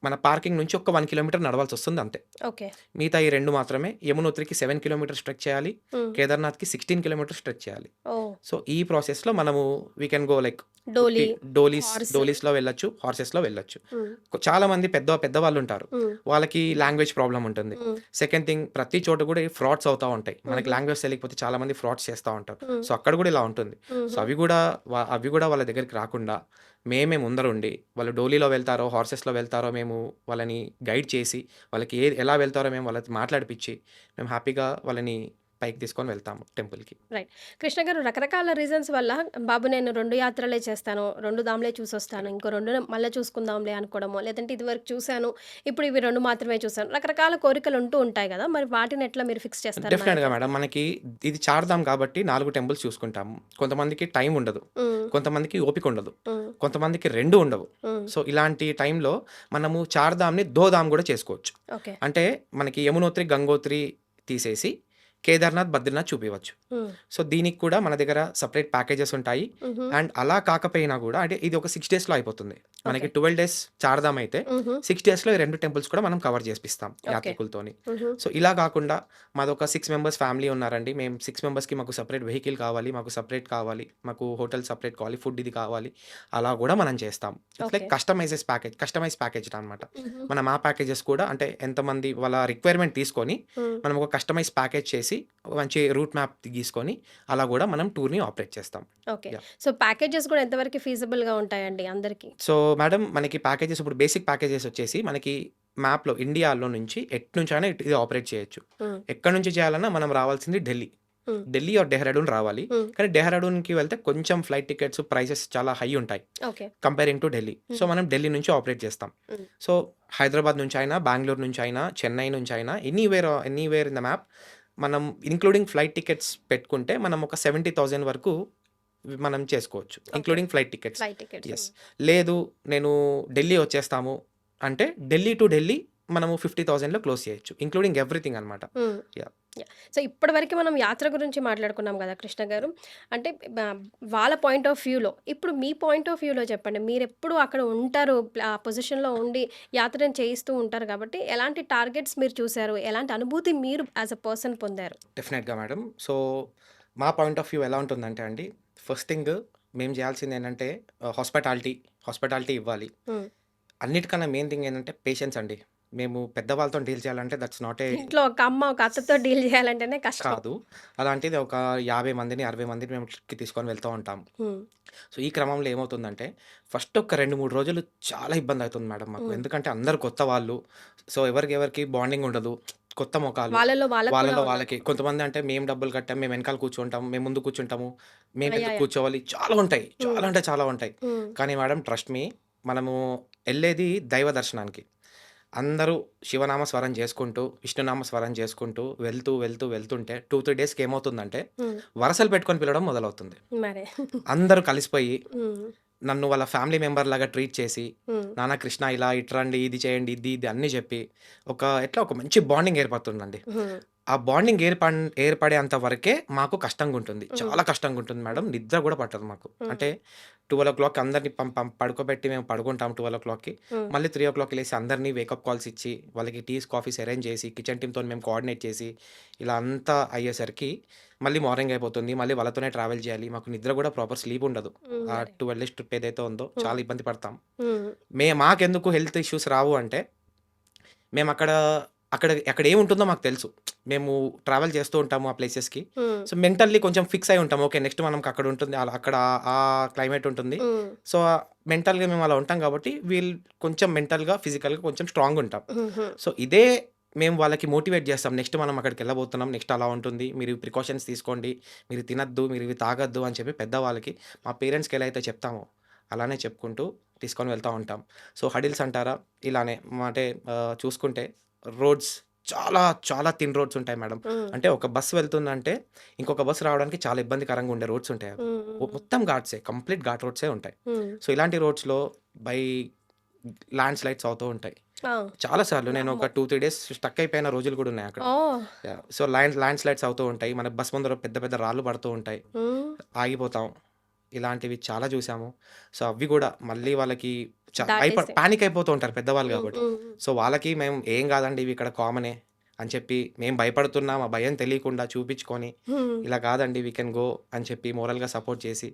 మన పార్కింగ్ నుంచి ఒక 1 కిలోమీటర్ నడవాల్సొస్తుంది అంతే. ఓకే. మిగతా ఈ 2 మాత్రమే. యమునోత్రికి 7 కిలోమీటర్స్ ట్రెక్ చేయాలి. హ్మ్. కేదార్‌నాథ్‌కి 16 కిలోమీటర్స్ ట్రెక్ చేయాలి. ఓహ్! సో, ఈ ప్రాసెస్‌లో మనము we can go like doli, horse. డోలీస్‌లో వెళ్ళొచ్చు. హార్సెస్‌లో వెళ్ళొచ్చు. హ్మ్. చాలామంది పెద్దవాళ్ళుంటారు. హ్మ్. వాళ్ళకి లాంగ్వేజ్ ప్రాబ్లమ్ ఉంటుంది. హ్మ్. సెకండ్ థింగ్ ప్రతి చోట కూడా ఈ ఫ్రాడ్స్ అవుతా ఉంటాయి. మనకి హుహు. లాంగ్వేజ్ తెలియకపోతే చాలామంది ఫ్రాడ్స్ చేస్తా ఉంటారు. హ్మ్. సో, అక్కడ కూడా ఇలా ఉంటుంది. సో, హుహు. అవి కూడా వాళ్ళ దగ్గరికి రాకుండా మేమే ముందరుండి వాళ్ళు డోలీలో వెళ్తారో, హార్సెస్‌లో వెళ్తారో మేము వాళ్ళని గైడ్ చేసి, వాళ్ళకి ఎలా వెళ్తారో మేము వాళ్ళతో మాట్లాడిపిచ్చి, మేము హ్యాపీగా వాళ్ళని పైకి తీసుకొని వెళ్తాము టెంపుల్‌కి. రైట్. కృష్ణ గారు రకరకాల రీజన్స్ వల్ల బాబు నేను 2 యాత్రలే చేస్తాను. 2 దాములే చూసొస్తాను. ఇంకో 2 మళ్ళా చూసుకుందాంలే అనుకోవడమో, లేదంటే ఇదివరకు చూసాను. ఇప్పుడు ఇవి 2 మాత్రమే చూసాను. రకరకాల కోరికలు ఉంటూ ఉంటాయి గదా! మరి వాటిని ఎట్లా మీరు ఫిక్స్ చేస్తారు డెఫినెట్‌గా మేనిఫెస్ట్? మేడం. మనకి ఇది చార్ధామ్ కాబట్టి 4 టెంపుల్స్ చూసుకుంటాము. కొంతమందికి టైం ఉండదు. హ్మ్. కొంతమందికి ఓపిక ఉండదు. హ్మ్. కొంతమందికి 2 ఉండవు. హ్మ్. సో, ఇలాంటి టైంలో మనము చార్ధామ్‌ని దోధామ్ కూడా చేసుకోవచ్చు. ఓకే. అంటే మనకి యమునోత్రి, గంగోత్రి తీసేసి కేదార్‌నాథ్, బద్రీనాథ్ చూపియవచ్చు. హ్మ్. సో, దీనికి కూడా మన దగ్గర సెపరేట్ ప్యాకేజెస్ ఉంటాయి. హుహు. అండ్ అలా కాకపోయినా కూడా అంటే ఇది ఒక 6 డేస్‌లో అయిపోతుంది. మనకి ఓకే. 12 డేస్ చార్ధామ్ అయితే హుహు. 6 డేస్‌లో ఈ 2 టెంపుల్స్ కూడా మనం కవర్ చేపిస్తాం ఓకే. యాత్రికులతోని. హుహు. సో, ఇలా కాకుండా మాదొక 6 మెంబర్స్ ఫ్యామిలీ ఉన్నారండి. మేము 6 మెంబర్స్‌కి మాకు సెపరేట్ వెహికల్ కావాలి. మాకు సెపరేట్ కావాలి. మాకు హోటల్ సెపరేట్ కావాలి. ఫుడ్ ఇది కావాలి. అలా కూడా మనం చేస్తాం. It's like okay. Customise package అనమాట. హుహు. మనం ఆ ప్యాకేజెస్ కూడా అంటే ఎంతమంది వాళ్ళ రిక్వైర్మెంట్ తీసుకొని హ్మ్. మనం ఒక కస్టమైజ్ ప్యాకేజ్ చేసి మంచి రూట్ మ్యాప్ గీసుకొని అలా కూడా మనం టూర్‌ని ఆపరేట్ చేస్తాం. ఓకే. యాహ్! సో, ప్యాకేజెస్ గూడా ఎంతవరకు ఫీజిబుల్‌గా ఉంటాయండి అందరికి? సో, మేడం మనకి ప్యాకేజెస్ ఇప్పుడు బేసిక్ ప్యాకేజెస్ వచ్చేసి మనకి మ్యాప్‌లో ఇండియాలో నుంచి ఎట్నుంచైనా ఇది ఆపరేట్ చేయొచ్చు. హ్మ్. ఎక్కడి నుంచి చేయాలన్నా మనం రావాల్సింది ఢిల్లీ. హ్మ్. ఢిల్లీ ఆర్ డెహ్రాడూన్ రావాలి. హ్మ్. కానీ డెహ్రాడూన్‌కి వెళ్తే కొంచెం ఫ్లైట్ టికెట్స్ ప్రైసెస్ చాలా హై ఉంటాయి. Okay. Comparing to Delhi. So, హుహు. మనం ఢిల్లీ నుంచి ఆపరేట్ చేస్తాం. హ్మ్. సో, హైదరాబాద్ నుంచైనా, బెంగుళూరు నుంచైనా, చెన్నై నుంచైనా ఎనీవేర్ ఇన్ ద మ్యాప్ మనం ఇంక్లూడింగ్ ఫ్లైట్ టికెట్స్ పెట్టుకుంటే మనం ఒక 70,000 వరకు మనం చేసుకోవచ్చు. Okay. Including flight tickets. Flight tickets. Yes. హ్మ్. లేదు నేను ఢిల్లీ వచ్చేస్తాము అంటే ఢిల్లీ టు ఢిల్లీ మనము 50,000లో క్లోజ్ చేయొచ్చు. ఇంక్లూడింగ్ ఎవ్రీథింగ్ అనమాట. హ్మ్. యాహ్! యాహ్! సో, ఇప్పటివరకు మనం యాత్ర గురించి మాట్లాడుకున్నాం గదా! కృష్ణ గారు. అంటే వాళ్ళ పాయింట్ ఆఫ్ వ్యూలో, ఇప్పుడు మీ పాయింట్ ఆఫ్ వ్యూలో చెప్పండి. మీరెప్పుడు అక్కడ ఉంటారు. ఆ పొజిషన్‌లో ఉండి యాత్రను చేయిస్తూ ఉంటారు కాబట్టి, ఎలాంటి టార్గెట్స్ మీరు చూసారు? ఎలాంటి అనుభూతి మీరు యాస్ ఎ పర్సన్ పొందారు? డెఫినెట్‌గా మేడం. సో, మా పాయింట్ ఆఫ్ వ్యూ ఎలా ఉంటుందంటే అండి, ఫస్ట్ థింగ్ మేము చేయాల్సిందేంటంటే హాస్పిటాలిటీ ఇవ్వాలి. హ్మ్. అన్నిటికన్నా మెయిన్ థింగ్ ఏంటంటే పేషెన్స్ అండి. మేము పెద్దవాళ్ళతో డీల్ చేయాలంటే దట్స్ నాట్ ఏ ఇంట్లో ఒక అమ్మ, ఒక అత్తతో డీల్ చేయాలంటేనే కష్టం. కాదు. అలాంటిది ఒక 50 మందిని, 60 మందిని మేము ట్రిప్‌కి తీసుకొని వెళ్తూ ఉంటాం. హ్మ్. సో, ఈ క్రమంలో ఏమవుతుందంటే, ఫస్ట్ ఒక 2, 3 రోజులు చాలా ఇబ్బందయితుంది మేడం మాకు. హ్మ్. ఎందుకంటే అందరూ కొత్త వాళ్ళు. సో, ఎవరికి బాండింగ్ ఉండదు. కొత్త మొఖాలు. వాళ్ళలో వాళ్ళకి కూడా వాళ్ళలో ఉండదు. వాళ్ళకి కొంతమంది అంటే మేము డబ్బులు కట్టాం, మేము వెనకాల కూర్చుంటాం, మేము ముందు కూర్చుంటాము, మేమెందుకు యాహ్! కూర్చోవాలి, చాలా ఉంటాయి. హ్మ్. చాలా అంటే చాలా ఉంటాయి. హ్మ్. కానీ మేడం ట్రస్ట్ మీ, మనము ఎళ్ళేది దైవ దర్శనానికి. అందరూ శివనామ స్మరణ చేసుకుంటూ, విష్ణునామ స్మరణ చేసుకుంటూ వెళ్తుంటే 2, 3 డేస్‌కి ఏమవుతుందంటే, హ్మ్. వరసలు పెట్టుకొని పిలవడం మొదలవుతుంది. మరే. అందరూ కలిసిపోయి హ్మ్. నన్ను వాళ్ళ ఫ్యామిలీ మెంబర్‌లాగా ట్రీట్ చేసి, హ్మ్. నాన్న కృష్ణ ఇలా ఇట్రండి, ఇది చేయండి, ఇది అన్నీ చెప్పి, ఒక మంచి బాండింగ్ ఏర్పడుతుందండి. హ్మ్. ఆ బాండింగ్ ఏర్పడేంత వరకే మాకు కష్టంగుంటుంది. హ్మ్. చాలా కష్టంగుంటుంది మేడం. నిద్ర గూడా పట్టదు మాకు. హ్మ్. అంటే 12:00 అందరిని పడుకోబెట్టి మేము పడుకుంటాం 12:00కి. హ్మ్. మళ్ళీ 3:00 లేసి అందరిని వేకప్ కాల్స్ ఇచ్చి, వాళ్ళకి టీస్, కాఫీస్ అరేంజ్ చేసి, కిచెన్ టీమ్‌తోని మేము కోఆర్డినేట్ చేసి, ఇలా అంతా అయ్యేసరికి మళ్ళీ మార్నింగ్ అయిపోతుంది. మళ్ళీ వాళ్ళతోనే ట్రావెల్ చేయాలి. మాకు నిద్ర గూడా ప్రాపర్ స్లీప్ ఉండదు. హ్మ్. ఆ మరే. 12 డేస్ ట్రిప్ ఏదైతే ఉందో హ్మ్. చాలా ఇబ్బంది పడతాం. హ్మ్. మాకెందుకు హెల్త్ ఇష్యూస్ రావు అంటే, మేమక్కడ అక్కడ ఏముంటుందో మాకు తెలుసు. మేము ట్రావెల్ చేస్తూ ఉంటాము ఆ ప్లేసెస్‌కి. హ్మ్. సో, మెంటల్లీ కొంచెం ఫిక్స్ అయ్యి ఉంటాం. ఓకే. నెక్స్ట్ మనకి అక్కడ ఉంటుంది. అక్కడ ఆ క్లైమేట్ ఉంటుంది. హ్మ్. సో, మెంటల్‌గా మేము అలా ఉంటాం కాబట్టి, కొంచెం మెంటల్‌గా, ఫిజికల్‌గా కొంచెం స్ట్రాంగ్ ఉంటాం. హుహు. సో, ఇదే మేము వాళ్ళకి మోటివేట్ చేస్తాం. నెక్స్ట్ మనం అక్కడికెళ్ళబోతున్నాం. నెక్స్ట్ అలా ఉంటుంది. మీరు ప్రికాషన్స్ తీసుకోండి. మీరు తినొద్దు. మీరు ఇవి తాగొద్దు అని చెప్పి పెద్దవాళ్ళకి మా పేరెంట్స్‌కి ఎలా అయితే చెప్తామో, అలానే చెప్పుకుంటూ తీసుకొని వెళ్తా ఉంటాం. సో, హడిల్స్ అంటారా? ఇలానే అంటే చూసుకుంటే రోడ్స్ చాలా, చాలా థిన్ రోడ్స్ ఉంటాయి మేడం. హ్మ్. అంటే ఒక బస్ వెళ్తుందంటే, ఇంకొక బస్ రావడానికి చాలా ఇబ్బందికరంగా ఉండే రోడ్స్ ఉంటాయి అవి. హ్మ్. హ్మ్. మొత్తం ఘాట్సే. కంప్లీట్ ఘాట్ రోడ్సే ఉంటాయి. హ్మ్. సో, ఇలాంటి రోడ్స్‌లో బై ల్యాండ్ స్లైడ్స్ అవుతూ ఉంటాయి. ఆ! చాలా సార్లు నేను ఒక వామ్మో! 2, 3 డేస్ స్టక్ అయిపోయిన రోజులు కూడా ఉన్నాయి అక్కడ. ఓహ్! యాహ్! సో, ల్యాండ్ స్లైడ్స్ అవుతూ ఉంటాయి. మన బస్ ముందర పెద్ద, పెద్ద రాళ్ళు పడుతూ ఉంటాయి. హ్మ్. ఆగిపోతాం. ఇలాంటివి చాలా చూసాము. సో, అవి గూడా మళ్ళీ వాళ్ళకి దాటేసి. పానిక్ అయిపోతూ ఉంటారు పెద్దవాళ్ళు హ్మ్. గాబట్టి. హ్మ్. హ్మ్. సో, వాళ్ళకి మేము ఏం గాదండి ఇవి ఇక్కడ కామనే అని చెప్పి, మేము భయపడుతున్నాం ఆ భయం తెలియకుండా చూపించుకొని, హ్మ్. ఇలా కాదండి వి కెన్ గో అని చెప్పి మోరల్‌గా సపోర్ట్ చేసి,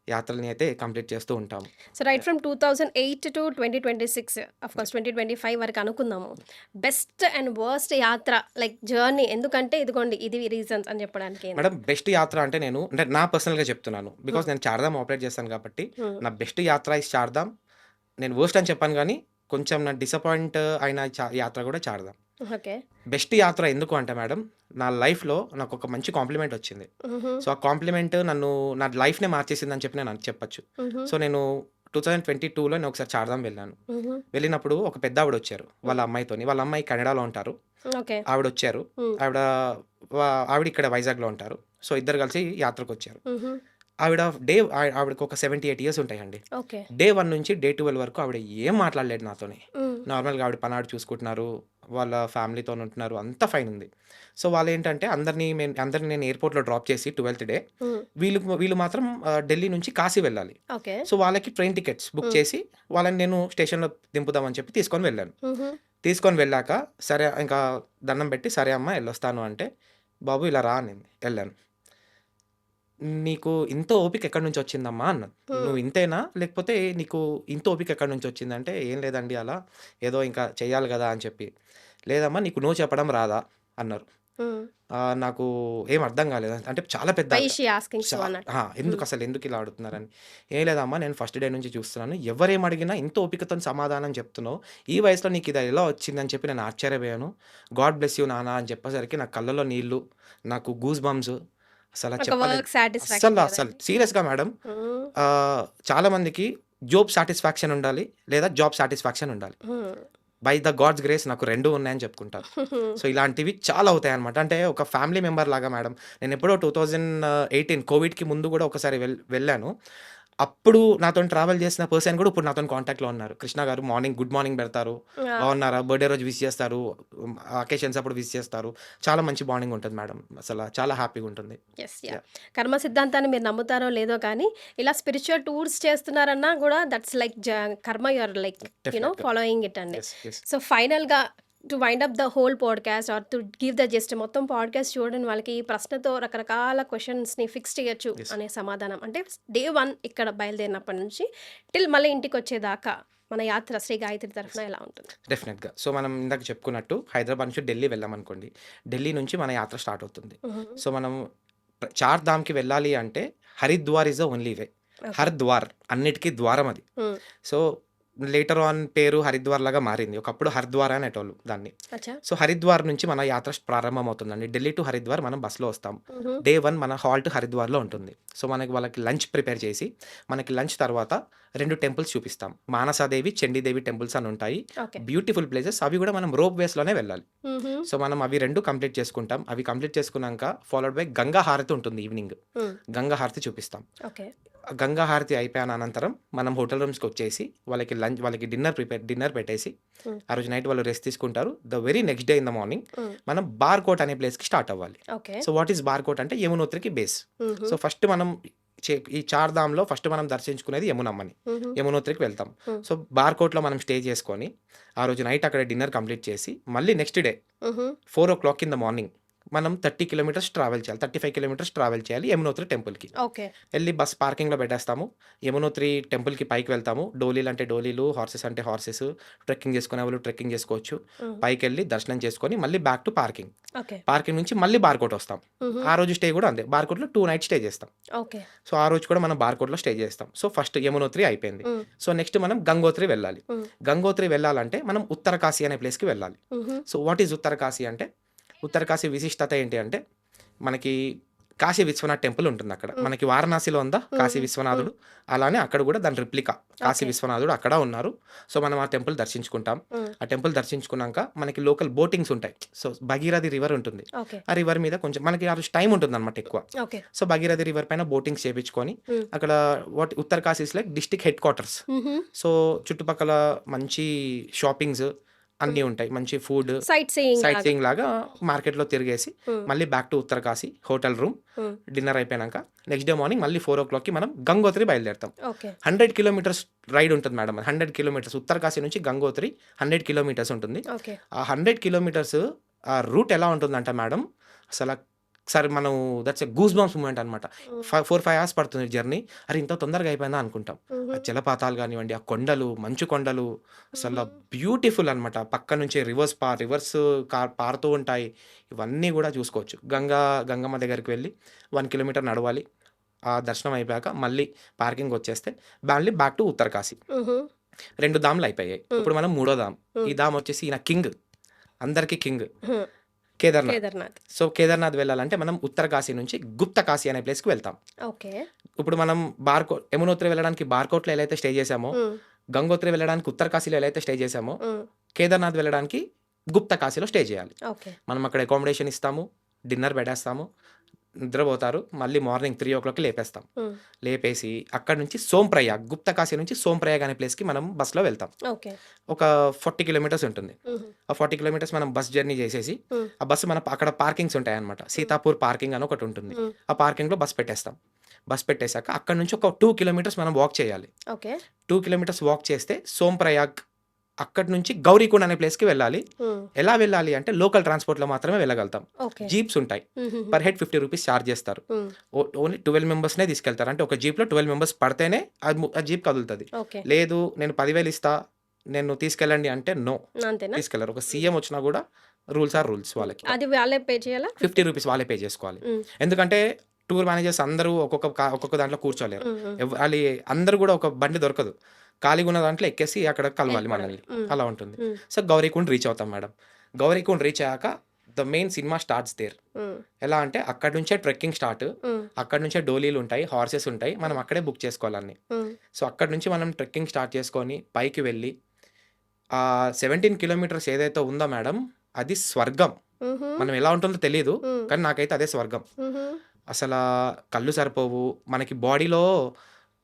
యాత్రలని అయితే కంప్లీట్ చేస్తూ ఉంటాము. So, right yeah! From 2008 to 2026 of course 2025 వరకు అనుకుందాము. బెస్ట్ అండ్ వర్స్ట్ యాత్ర లైక్ జర్నీ ఎందుకంటే ఇదిగోండి ఇది రీజన్స్ అని చెప్పడానికి ఏంది? మేడం బెస్ట్ యాత్ర అంటే అంటే నా పర్సనల్‌గా చెప్తున్నాను. బికాజ్ హ్మ్. నేను చార్ధామ్ ఆపరేట్ చేస్తాను కాబట్టి, హ్మ్. నా బెస్ట్ యాత్ర ఈస్ చార్ధామ్. నేను వరస్ట్ అని చెప్పను గానీ, కొంచెం నాకు డిసప్పాయింట్ అయిన యాత్ర గూడా చార్ధామ్. ఓకే. బెస్ట్ యాత్ర ఎందుకు అంటే మేడం, నా లైఫ్‌లో నాకొక మంచి కాంప్లిమెంట్ వచ్చింది. హుహు. సో, ఆ కాంప్లిమెంట్ నా లైఫ్‌నే మార్చేసిందని చెప్పి నేను చెప్పొచ్చు. హుహు. సో, నేను 2022లో నేను ఒకసారి చార్ధామ్ వెళ్ళాను. హుహు. వెళ్ళినప్పుడు ఒక పెద్దావిడొచ్చారు వాళ్ళ హ్మ్. అమ్మాయితోని. వాళ్ళ అమ్మాయి కెనడాలో ఉంటారు. ఓకే. ఆవిడొచ్చారు. హ్మ్. ఆవిడ ఆవిడ ఇక్కడ వైజాగ్‌లో ఉంటారు. సో, ఇద్దరు కలిసి యాత్రకొచ్చారు. హుహు. ఆవిడ ఆవిడకి ఒక 78 ఇయర్స్ ఉంటాయండి. ఓకే. డే 1 నుంచి డే 12 వరకు ఆవిడ ఏం మాట్లాడలేదు నాతోని. హ్మ్. నార్మల్‌గా ఆవిడ పనావిడ చూసుకుంటున్నారు. వాళ్ళ ఫ్యామిలీతోని ఉంటున్నారు. అంతా ఫైన్ ఉంది. సో, వాళ్ళేంటంటే అందరిని నేను ఎయిర్‌పోర్ట్‌లో డ్రాప్ చేసి 12థ్ డే హ్మ్. వీళ్ళు మాత్రం ఢిల్లీ నుంచి కాశీ వెళ్ళాలి. ఓకే. సో, వాళ్ళకి ట్రైన్ టికెట్స్ బుక్ హ్మ్. చేసి వాళ్ళని నేను స్టేషన్‌లో దింపుదామని చెప్పి తీసుకొని వెళ్ళాను. హుహు. తీసుకొని వెళ్ళాక సరే ఇంకా దండం పెట్టి, "సరే అమ్మ ఎళ్ళొస్తాను" అంటే, "బాబు ఇలా రా" అనింది. ఎళ్ళాను. "నీకు ఇంత ఓపిక ఎక్కడి నుంచొచ్చిందమ్మా" అన్నది. హ్మ్. "నువ్వు ఇంతేనా? లేకపోతే నీకు ఇంత ఓపిక ఎక్కడి నుంచొచ్చిందంటే" "ఏం లేదండి అలా. ఏదో ఇంకా చెయ్యాలి గదా!" అని చెప్పి. "లేదమ్మా నీకు నో చెప్పడం రాదా?" అన్నారు. హ్మ్. నాకు ఏం అర్థం కాలేదు. అంటే చాలా పెద్ద వై ఆవిడ. షీ ఆస్కింగ్ సో అన్నట్టు. హ్మ్. ఎందుకిలా అడుగుతున్నారని. "ఏం లేదమ్మా నేను ఫస్ట్ డే నుంచి చూస్తున్నాను. ఎవరేం అడిగినా ఇంత ఓపికతోని సమాధానం చెప్తున్నావు. ఈ వయసులో నీకిది ఎలా వచ్చిందని" చెప్పి నేను ఆశ్చర్యపోయాను. "గాడ్ బ్లెస్ యూ నాన్న" అని చెప్పేసరికి నా కళ్ళలో నీళ్ళు, నాకు గూస్ బంప్స్ అసల ఒక చెప్పలేను. వర్క్ సాటిస్ఫాక్షన్ అస్సలు గదండీ! సీరియస్‌గా మేడం హ్మ్. చాలా మందికి సాటిస్ఫాక్షన్ ఉండాలి. లేదా జాబ్ సాటిస్ఫాక్షన్ ఉండాలి. హ్మ్. బై ద గాడ్స్ గ్రేస్ నాకు 2 ఉన్నాయని చెప్పుకుంటాను. సో, ఇలాంటివి చాలా అవుతాయన్నమాట. అంటే ఒక ఫ్యామిలీ మెంబర్ లాగా మేడం. నేనెప్పుడో 2018 కోవిడ్‌కి ముందు గూడా ఒకసారి వెళ్ళాను. అప్పుడు నాతోని ట్రావెల్ చేసిన పర్సన్ గూడా ఇప్పుడు నాతోని కాంటాక్ట్‌లో ఉన్నారు. కృష్ణ గారు గుడ్ మార్నింగ్ పెడతారు. ఆ! బాగున్నారా? బర్త్‌డే రోజు విష్ చేస్తారు. అకేషన్స్ అప్పుడు విష్ చేస్తారు. చాలా మంచి బాండింగ్ ఉంటది మేడం. చాలా హ్యాపీగా ఉంటుంది. యెస్. యాహ్! యాహ్! కర్మ సిద్ధాంతాన్ని మీరు నమ్ముతారో లేదో కానీ, ఇలా స్పిరిచ్యువల్ టూర్స్ చేస్తున్నారన్నా గూడా that's like karma you are like డెఫినెట్‌గా. ఫాలోయింగ్ ఇట్ అండి. యెస్. యెస్. సో, ఫైనల్‌గా to wind up the whole podcast or to give the just మొత్తం పాడ్‌కాస్ట్ చూడని వాళ్ళకి ఈ ప్రశ్నతో రకరకాల క్వెషన్స్‌ని ఫిక్స్ చేయొచ్చు యెస్. అనే సమాధానం. అంటే డే 1 ఇక్కడ బయలుదేరినప్పటి నుంచి టిల్ మళ్ళీ ఇంటికొచ్చేదాకా మన యాత్ర శ్రీ గాయత్రి తరఫున ఎలా ఉంటుంది? డెఫినెట్‌గా. సో, మనం ఇందాక చెప్పుకున్నట్టు హైదరాబాద్ నుంచి ఢిల్లీ వెళ్ళామనుకోండి. ఢిల్లీ నుంచి మన యాత్ర స్టార్ట్ అవుతుంది. హుహు. సో, మనం చార్‌ధామ్‌కి వెళ్ళాలి అంటే Haridwar is the only way. Okay. Hardwar అన్నిటికి ద్వారం అది. హ్మ్. సో, లేటర్ ఆన్ పేరు హరిద్వార్ లాగా మారింది. ఒకప్పుడు హర్ద్వార్ అనేటోళ్ళు దాన్ని. అచ్చా! సో, హరిద్వార్ నుంచి మన యాత్ర ప్రారంభమవుతుందండి. ఢిల్లీ టు హరిద్వార్ మనం బస్‌లో వస్తాం. హుహు. డే 1 మన హాల్ట్ హరిద్వార్‌లో ఉంటుంది. సో, వాళ్ళకి లంచ్ ప్రిపేర్ చేసి, మనకి లంచ్ తర్వాత 2 టెంపుల్స్ చూపిస్తాం. మానసాదేవి, చండీదేవి టెంపుల్స్ అని ఉంటాయి. ఓకే. Beautiful places. అవి కూడా మనం రోప్ వేస్‌లోనే వెళ్ళాలి. హుహు. సో, మనం అవి 2 కంప్లీట్ చేసుకుంటాం. అవి కంప్లీట్ చేసుకున్నాక ఫాలోడ్ బై గంగా హారతి ఉంటుంది ఈవినింగ్. హ్మ్. గంగా హారతి చూపిస్తాం. ఓకే. ఆ గంగా హారతి అయిపోయిన అనంతరం మనం హోటల్ రూమ్స్‌కి వచ్చేసి వాళ్ళకి డిన్నర్ పెట్టేసి హ్మ్. ఆ రోజు నైట్ వాళ్ళు రెస్ట్ తీసుకుంటారు. The very next day in the morning హ్మ్. మనం బార్కోట్ అనే ప్లేస్‌కి స్టార్ట్ అవ్వాలి. Okay. So, what is Barkot అంటే యమునోత్రికి బేస్. హుహు. సో, ఫస్ట్ మనం ఈ చార్‌ధామ్‌లో ఫస్ట్ మనం దర్శించుకునేది యమునమ్మని. హుహు. యమునోత్రికి వెళ్తాం. హ్మ్. సో, బార్కోట్‌లో మనం స్టే చేసుకొని ఆ రోజు నైట్ అక్కడ డిన్నర్ కంప్లీట్ చేసి మళ్ళీ నెక్స్ట్ డే హుహు. 4:00 ఇన్ ద మార్నింగ్ మనం 30 కిలోమీటర్స్ ట్రావెల్ చేయాలి. 35 కిలోమీటర్స్ ట్రావెల్ చేయాలి యమునోత్రి టెంపుల్‌కి. ఓకే. వెళ్ళి బస్ పార్కింగ్‌లో పెట్టేస్తాము. యమునోత్రి టెంపుల్‌కి పైకి వెళ్తాము. డోలీలు అంటే డోలీలు, హార్సెస్ అంటే హార్సెస్, ట్రెక్కింగ్ చేసుకునే వాళ్ళు ట్రెక్కింగ్ చేసుకోవచ్చు. హ్మ్. పైకెళ్ళి దర్శనం చేసుకొని మళ్ళీ back to parking. Okay. Parking నుంచి మళ్ళీ బార్కోట్ వస్తాం. హుహు. ఆ రోజు స్టే కూడా అంతే. బార్కోట్‌లో 2 నైట్స్ స్టే చేస్తాం. ఓకే. సో, ఆ రోజు కూడా మనం బార్కోట్‌లో స్టే చేస్తాం. సో, ఫస్ట్ యమునోత్రి అయిపోయింది. హ్మ్. సో, నెక్స్ట్ మనం గంగోత్రి వెళ్ళాలి. హ్మ్. గంగోత్రి వెళ్ళాలంటే మనం ఉత్తరకాశీ అనే ప్లేస్‌కి వెళ్ళాలి. హుహు. సో, వాట్ ఈజ్ ఉత్తరకాశీ అంటే ఉత్తరకాశీ విశిష్టత ఏంటి అంటే మనకి కాశీ విశ్వనాథ్ టెంపుల్ ఉంటుంది అక్కడ. హ్మ్. మనకి వారణాసిలో ఉందా కాశీ హుహు. విశ్వనాథుడు, అలానే అక్కడ కూడా దాని రిప్లికా కాశీ ఓకే. విశ్వనాథుడు అక్కడ ఉన్నారు. సో, మనం ఆ టెంపుల్ దర్శించుకుంటాం. హ్మ్. ఆ టెంపుల్ దర్శించుకున్నాక మనకి లోకల్ బోటింగ్స్ ఉంటాయి. సో, భగీరథి రివర్ ఉంటుంది. ఓకే. ఆ రివర్ మీద కొంచెం మనకి ఆ రోజు టైం ఉంటుందన్నమాట ఎక్కువ. ఓకే. సో, భగీరథి రివర్ పైన బోటింగ్స్ చేపించుకొని హ్మ్. అక్కడ Uttarkashi is like district head quarters. హుహు. సో, చుట్టుపక్కల మంచి షాపింగ్స్ అన్నీ హ్మ్. ఉంటాయి. మంచి ఫుడ్, సైట్ సీయింగ్ సైట్ లాగా. సీయింగ్ లాగా మార్కెట్‌లో తిరిగేసి హ్మ్. మళ్ళీ back to Uttarkashi hotel room. హ్మ్. డిన్నర్ అయిపోయినాక నెక్స్ట్ డే మార్నింగ్ మళ్ళీ 4:00కి మనం గంగోత్రి బయలుదేరుతాం. ఓకే. 100 కిలోమీటర్స్ రైడ్ ఉంటుంది మేడం. 100 కిలోమీటర్స్ ఉత్తరకాశీ నుంచి గంగోత్రి 100 కిలోమీటర్స్ ఉంటుంది. ఓకే. ఆ 100 కిలోమీటర్స్ ఆ రూట్ ఎలా ఉంటుందంటే మేడం అసల ఒకసారి మనం that's a goose bumps moment అనమాట. హ్మ్. 4, 5 అవర్స్ పడుతుంది జర్నీ. అరే! ఇంత తొందరగా అయిపోయిందా అనుకుంటాం. ఆ హుహు. జలపాతాలు గానివ్వండి, ఆ కొండలు, మంచు కొండలు అసల హుహు. బ్యూటిఫుల్ అనమాట. పక్క నుంచి రివర్స్ పారుతూ ఉంటాయి. ఇవన్నీ గూడా చూసుకోవచ్చు. గంగమ్మ దగ్గరికి వెళ్ళి 1 కిలోమీటర్ నడవాలి. ఆ దర్శనం అయిపోయాక మళ్ళీ పార్కింగ్ వచ్చేస్తే మళ్ళీ బ్యాక్ టు ఉత్తరకాశీ. హుహు. 2 ధామ్‌లు అయిపోయాయి. హ్మ్. ఇప్పుడు మనం మూడో ధామ్. ఈ హ్మ్. ధామ్ వచ్చేసి ఈయన కింగ్. అందరికి కింగ్. హ్మ్. కేదార్‌నాథ్. కేదార్‌నాథ్. సో, కేదార్‌నాథ్ వెళ్ళాలంటే మనం ఉత్తరకాశీ నుంచి గుప్తకాశీ అనే ప్లేస్‌కి వెళ్తాం. ఓకే. ఇప్పుడు మనం యమునోత్రి వెళ్ళడానికి బార్కోట్‌లో ఎలా అయితే స్టే చేసామో, హ్మ్. గంగోత్రి వెళ్ళడానికి ఉత్తరకాశీలో ఎలా అయితే స్టే చేసామో, హ్మ్. కేదార్‌నాథ్ వెళ్ళడానికి గుప్తకాశీలో స్టే చేయాలి. ఓకే. మనం అక్కడ అకామిడేషన్ ఇస్తాము. డిన్నర్ పెట్టేస్తాము. నిద్రపోతారు. మళ్ళీ మార్నింగ్ 3:00కి లేపేస్తాం. హ్మ్. లేపేసి అక్కడి నుంచి సోంప్రయాగ్, గుప్తకాశీ నుంచి సోంప్రయాగ్ అనే ప్లేస్‌కి మనం బస్‌లో వెళ్తాం. ఓకే. ఒక 40 కిలోమీటర్స్ ఉంటుంది. హుహు. ఆ 40 కిలోమీటర్స్ మనం బస్ జర్నీ చేసేసి హ్మ్. ఆ బస్సు అక్కడ పార్కింగ్స్ ఉంటాయన్నమాట. హ్మ్. సీతాపూర్ పార్కింగ్ అని ఒకటి ఉంటుంది. హ్మ్. ఆ పార్కింగ్‌లో బస్ పెట్టేస్తాం. బస్ పెట్టేసాక అక్కడి నుంచి ఒక 2 కిలోమీటర్స్ మనం వాక్ చేయాలి. ఓకే. 2 కిలోమీటర్స్ వాక్ చేస్తే సోంప్రయాగ్, అక్కడి నుంచి గౌరీకుండ్ అనే ప్లేస్‌కి వెళ్ళాలి. హ్మ్. ఎలా వెళ్ళాలి అంటే లోకల్ ట్రాన్స్‌పోర్ట్‌లో మాత్రమే వెళ్ళగలుగుతాం. ఓకే. జీప్స్ ఉంటాయి. హుహుహు. పర్ హెడ్ ₹50 చార్జ్ చేస్తారు. హ్మ్. ఓన్లీ 12 మెంబర్స్‌నే తీసుకెళ్తారు. అంటే ఒక జీప్‌లో 12 మెంబర్స్ పడితేనే ఆ జీప్ కదులుతది. ఓకే. లేదు నేను 10,000 ఇస్తా, నన్ను తీసుకెళ్ళండి అంటే నో. అంతేనా? తీసుకెళ్లరు. ఒక హ్మ్. సీఎం వచ్చినా కూడా రూల్స్ ఆర్ రూల్స్ హ్మ్. వాళ్ళకి. అది వాళ్ళే పే చేయాలా? ₹50 వాళ్ళే పే చేసుకోవాలి. హ్మ్. ఎందుకంటే టూర్ మేనేజర్స్ అందరూ ఒక్కొక్క దాంట్లో కూర్చోలేరు. హ్మ్. హ్మ్. ఆళ్ళు అందరూ కూడా ఒక బండి దొరకదు. ఖాళీగా ఉన్న దాంట్లో ఎక్కేసి అక్కడ కలవాలి వెళ్ళిపోవడమే. మనల్ని. హ్మ్. అలా ఉంటుంది. హ్మ్. సో, గౌరీకుండ్ రీచ్ అవుతాం మేడం. గౌరీకుండ్ రీచ్ అయ్యాక the main cinema starts there. హ్మ్. ఎలా అంటే అక్కడి నుంచే ట్రెక్కింగ్ స్టార్ట్. హ్మ్. అక్కడి నుంచే డోలీలు ఉంటాయి, హార్సెస్ ఉంటాయి. మనం హ్మ్. అక్కడే బుక్ చేసుకోవాలి అన్నీ. హ్మ్. సో, అక్కడి నుంచి మనం ట్రెక్కింగ్ స్టార్ట్ చేసుకొని పైకి వెళ్ళి 17 కిలోమీటర్స్ ఏదైతే ఉందో మేడం అది స్వర్గం. హుహు. మనం ఎలా ఉంటుందో తెలీదు. హ్మ్. కానీ నాకైతే అదే స్వర్గం. హుహు. అసలా కళ్ళు సరిపోవు. మనకి బాడీలో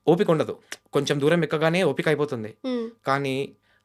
ఓపిక ఉండదు. కొంచెం దూరం ఎక్కగానే ఓపిక అయిపోతుంది. హ్మ్. కానీ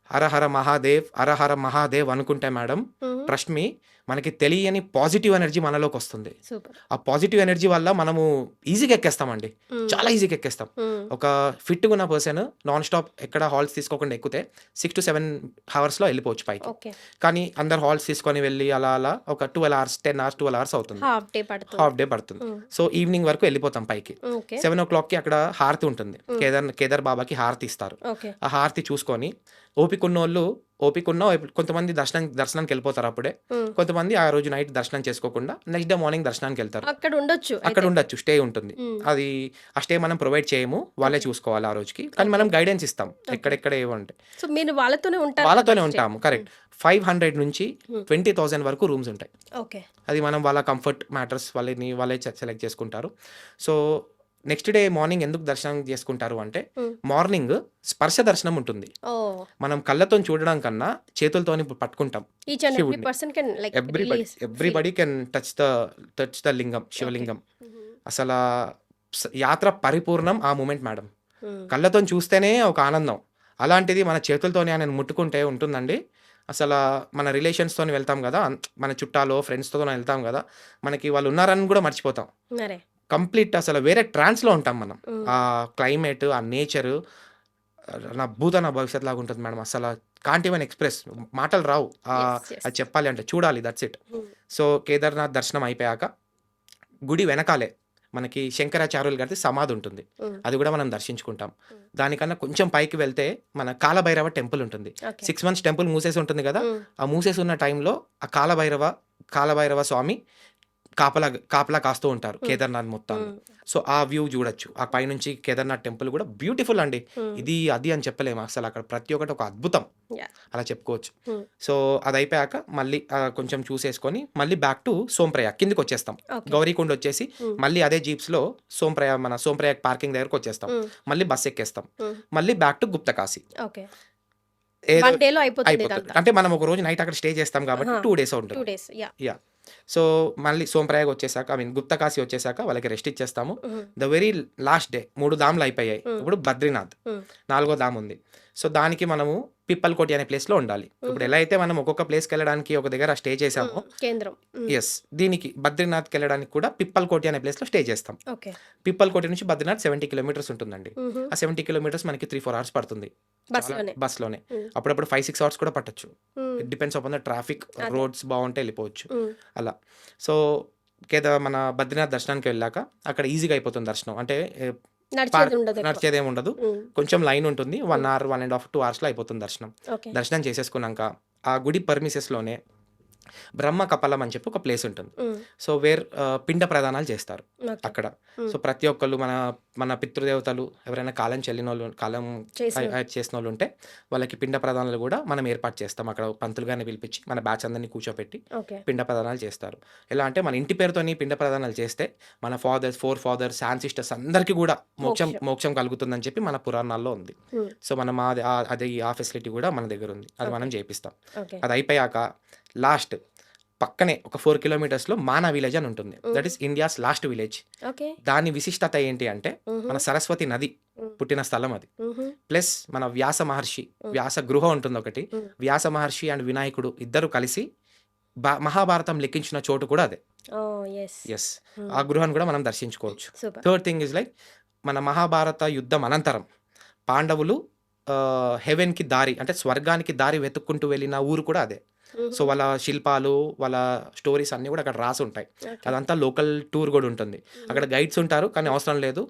హర హర మహాదేవ్, హర హర మహాదేవ్ అనుకుంటే మేడం హుహు. ట్రస్ట్ మీ మనకి తెలియని పాజిటివ్ ఎనర్జీ మనలోకి వస్తుంది. సూపర్. ఆ పాజిటివ్ ఎనర్జీ వల్ల మనము ఈజీగా ఎక్కేస్తామండి. హ్మ్. చాలా ఈజీగా ఎక్కేస్తాం. హ్మ్. ఒక ఫిట్‌గా ఉన్న పర్సన్ నాన్ స్టాప్ ఎక్కడ హాల్ట్స్ తీసుకోకుండా ఎక్కితే 6-7 హవర్స్‌లో వెళ్ళిపోవచ్చు పైకి. ఓకే. కానీ అందరు హాల్ట్స్ తీసుకొని వెళ్ళి అలా అలా ఒక 12 అవర్స్, 10 అవర్స్, 12 అవర్స్ అవుతుంది. హాఫ్ డే పడుతుంది. హాఫ్ డే పడుతుంది. హ్మ్. సో, ఈవినింగ్ వరకు వెళ్ళిపోతాం పైకి. ఓకే. 7:00కి అక్కడ హారతి ఉంటుంది. హ్మ్. కేదార్ బాబాకి హారతి ఇస్తారు. ఓకే. ఆ హారతి చూసుకొని ఓపికున్న కొంతమంది దర్శనానికి వెళ్ళిపోతారు అప్పుడే. హ్మ్. కొంతమంది ఆ రోజు నైట్ దర్శనం చేసుకోకుండా నెక్స్ట్ డే మార్నింగ్ దర్శనానికి వెళ్తారు. అక్కడ ఉండొచ్చు అక్కడ అయితే. ఉండొచ్చు. స్టే ఉంటుంది. హ్మ్. అది ఆ స్టే మనం ప్రొవైడ్ చేయము. వాళ్ళే ఓకే. చూసుకోవాలి ఆ రోజుకి. కానీ మనం గైడెన్స్ ఇస్తాం. ఓకే. ఎక్కడెక్కడ ఏవంటే సో, మీరు వాళ్ళతోనే ఉంటారు కదా వాళ్ళతోనే స్టే. ఉంటాము. హ్మ్. కరెక్ట్. 500 నుంచి హ్మ్. 20,000 వరకు రూమ్స్ ఉంటాయి. ఓకే. అది మనం వాళ్ళ కంఫర్ట్ మ్యాటర్స్ వాళ్ళే సెలెక్ట్ చేసుకుంటారు. సో, నెక్స్ట్ డే మార్నింగ్ ఎందుకు దర్శనం చేసుకుంటారు అంటే, హ్మ్. మార్నింగ్ స్పర్శ దర్శనం ఉంటుంది. ఓహ్! మనం కళ్ళతోని చూడడం కన్నా చేతులతోని పట్టుకుంటాం ఈచ్ అండ్ ఎవ్రీ శివుడిని. Person can like release feel. Everybody can touch the లింగం, ఓకే. శివలింగం. హుహు. అసలా యాత్ర పరిపూర్ణం ఆ మూమెంట్ మేడం. హ్మ్. కళ్ళతోని చూస్తేనే ఒక ఆనందం. అలాంటిది మన చేతులతోని ఆయనను ముట్టుకుంటే ఉంటుందండి. మన రిలేషన్స్‌తోని వెళ్తాం గదా! మన చుట్టాలో, ఫ్రెండ్స్‌తోని వెళ్తాం గదా! మనకి వాళ్ళు ఉన్నారని గూడా మర్చిపోతాం. మరే. కంప్లీట్ అసలు వేరే ట్రాన్స్‌లో ఉంటాం మనం. హ్మ్. ఆ క్లైమేట్, ఆ నేచరు నా భూత నా భవిష్యత్ లాగా ఉంటుంది మేడం. కాంట్ ఈవెన్ ఎక్స్‌ప్రెస్ మాటలు రావు. యెస్. యెస్. అది చెప్పాలి అంటే చూడాలి దట్స్ ఇట్. హ్మ్. సో, కేదార్‌నాథ్ దర్శనం అయిపోయాక గుడి వెనకాలే మనకి శంకరాచార్యులు గారిది సమాధి ఉంటుంది. హ్మ్. అది గూడా మనం దర్శించుకుంటాం. హ్మ్. దానికన్నా కొంచెం పైకి వెళ్తే మన కాలభైరవ టెంపుల్ ఉంటుంది. ఓకే. 6 మంత్స్ టెంపుల్ మూసేసి ఉంటుంది గదా! హ్మ్. ఆ మూసేసి ఉన్న టైంలో ఆ కాలభైరవ స్వామి కాపలా కాస్తూ ఉంటారు హ్మ్. కేదార్‌నాథ్ మొత్తాన్ని. హ్మ్. సో, ఆ వ్యూ జూడొచ్చు. ఆ పైనుంచి కేదార్‌నాథ్ టెంపుల్ గూడా బ్యూటిఫుల్ అండి. హ్మ్. అది అని చెప్పలేము. అక్కడ ప్రతి ఒక్కటి ఒక అద్భుతం. యాహ్! అలా చెప్పుకోవచ్చు. హ్మ్. సో, అదయిపోయాక మళ్ళీ కొంచెం చూసేసుకొని మళ్ళీ బ్యాక్ టు సోంప్రయాగ్ కిందకొచ్చేస్తాం. ఓకే. గౌరీకుండ వచ్చేసి హ్మ్. మళ్ళీ అదే జీప్స్‌లో సోంప్రయాగ్ పార్కింగ్ దగ్గరకొచ్చేస్తాం. హ్మ్. మళ్ళీ బస్ ఎక్కేస్తాం. హ్మ్. మళ్ళీ బ్యాక్ టు గుప్తకాశీ. ఓకే. ఏదో 1 డేలో అయిపోతుంది అయిపోతది. ఇదంతా. అంటే మనం ఒక రోజు నైట్ అక్కడ స్టే చేస్తాం కాబట్టి ఆహా! 2 డేస్ 2 ఉంటుంది. డేస్. యాహ్! యాహ్! సో, మళ్ళీ సోంప్రయాగ్ వచ్చేసాక గుప్తకాశీ వచ్చేసాక వాళ్ళకి రెస్ట్ ఇచ్చేస్తాము. హ్మ్. ద వెరీ లాస్ట్ డే 3 ధామ్‌లు అయిపోయాయి. హ్మ్. ఇప్పుడు బద్రీనాథ్ హ్మ్. 4గో ధామ్ ఉంది. సో, దానికి మనము పిప్పల్కోటి అనే ప్లేస్‌లో ఉండాలి. ఇప్పుడు హుహు. ఎలా అయితే మనం ఒక్కొక్క ప్లేస్‌కెళ్ళడానికి ఒక దగ్గర స్టే చేసామో, కేంద్రం. హ్మ్. యెస్. దీనికి బద్రీనాథ్‌కెళ్ళడానికి కూడా పిప్పల్కోటి అనే ప్లేస్‌లో స్టే చేస్తాం. ఓకే. పిప్పల్కోటి నుంచి బద్రీనాథ్ 70 కిలోమీటర్స్ ఉంటుందండి. హుహు. ఆ 70 కిలోమీటర్స్ మనకి 3-4 అవర్స్ పడుతుంది. బస్‌లోనే. బస్‌లోనే. హ్మ్. అప్పుడప్పుడు 5-6 అవర్స్ కూడా పట్టొచ్చు. హ్మ్. It depends upon the traffic, అదే. రోడ్స్ బావుంటే వెళ్ళిపోవచ్చు. హ్మ్. అలా. సో, మన బద్రీనాథ్ దర్శనానికి వెళ్ళాక అక్కడ ఈజీగా అయిపోతుంది దర్శనం. అంటే నడిచేది ఉండదెక్కువ. నడిచేదేముండదు. హ్మ్. కొంచెం లైన్ ఉంటుంది. 1 హ్మ్. అవర్, 1 ½ 2 అవర్స్‌లో అయిపోతుంది దర్శనం. ఓకే. దర్శనం చేసేసుకున్నాక ఆ గుడి ప్రెమిసెస్‌లోనే బ్రహ్మ కపాలం అని చెప్పి ఒక ప్లేస్ ఉంటుంది. హ్మ్. సో, పిండ ప్రదానాలు చేస్తారు ఓకే. అక్కడ. హ్మ్. సో, ప్రతి ఒక్కళ్ళు మన పితృదేవతలు ఎవరైనా కాలం చేసినోళ్ళు. చేసినోళ్ళు ఉంటే వాళ్ళకి పిండ ప్రదానాలు గూడా మనం ఏర్పాటు చేస్తాం. అక్కడ పంతులు గారిని పిలిపించి మన బ్యాచ్ అందరిని కూర్చోపెట్టి ఓకే. పిండ ప్రదానాలు చేస్తారు. ఎలా అంటే మన ఇంటి పేరుతోని పిండ ప్రదానాలు చేస్తే మన ఫోర్ ఫాదర్స్, యాన్సిస్టర్స్ అందరికీ గూడా మోక్షం. మోక్షం కలుగుతుందని చెప్పి మన పురాణాల్లో ఉంది. హ్మ్. సో, మనం ఆ ఫెసిలిటీ గూడా మన దగ్గరుంది. అది ఓకే. మనం చేపిస్తాం. ఓకే. అదయిపోయాక లాస్ట్ పక్కనే ఒక 4 కిలోమీటర్స్‌లో మానా విలేజ్ అని ఉంటుంది. దట్ హుహు. Is India's last village. Okay. దాని విశిష్టత ఏంటి అంటే హుహు. మన సరస్వతి నది హ్మ్. పుట్టిన స్థలం అది. హుహు. ప్లస్ మన వ్యాస మహర్షి, హ్మ్. వ్యాస గృహ ఉంటుందొకటి. హ్మ్. వ్యాస మహర్షి అండ్ వినాయకుడు ఇద్దరు కలిసి మహాభారతం లిఖించిన చోటు కూడా అదే. ఓహ్! యెస్. యెస్. హ్మ్. ఆ గృహాన్ని కూడా మనం దర్శించుకోవచ్చు. Super. Third thing is like మన మహాభారత యుద్ధం అనంతరం పాండవులు హెవెన్‌కి దారి అంటే స్వర్గానికి దారి వెతుక్కుంటూ వెళ్ళిన ఊరు కూడా అదే. సో, హుహు. వాళ్ళ శిల్పాలు, వాళ్ళ స్టోరీస్ అన్నీ కూడా అక్కడ రాసుంటాయి. ఓకే. అదంతా లోకల్ టూర్ గూడా ఉంటుంది. హుహు. అక్కడ గైడ్స్ ఉంటారు. కానీ హ్మ్. అవసరం లేదు.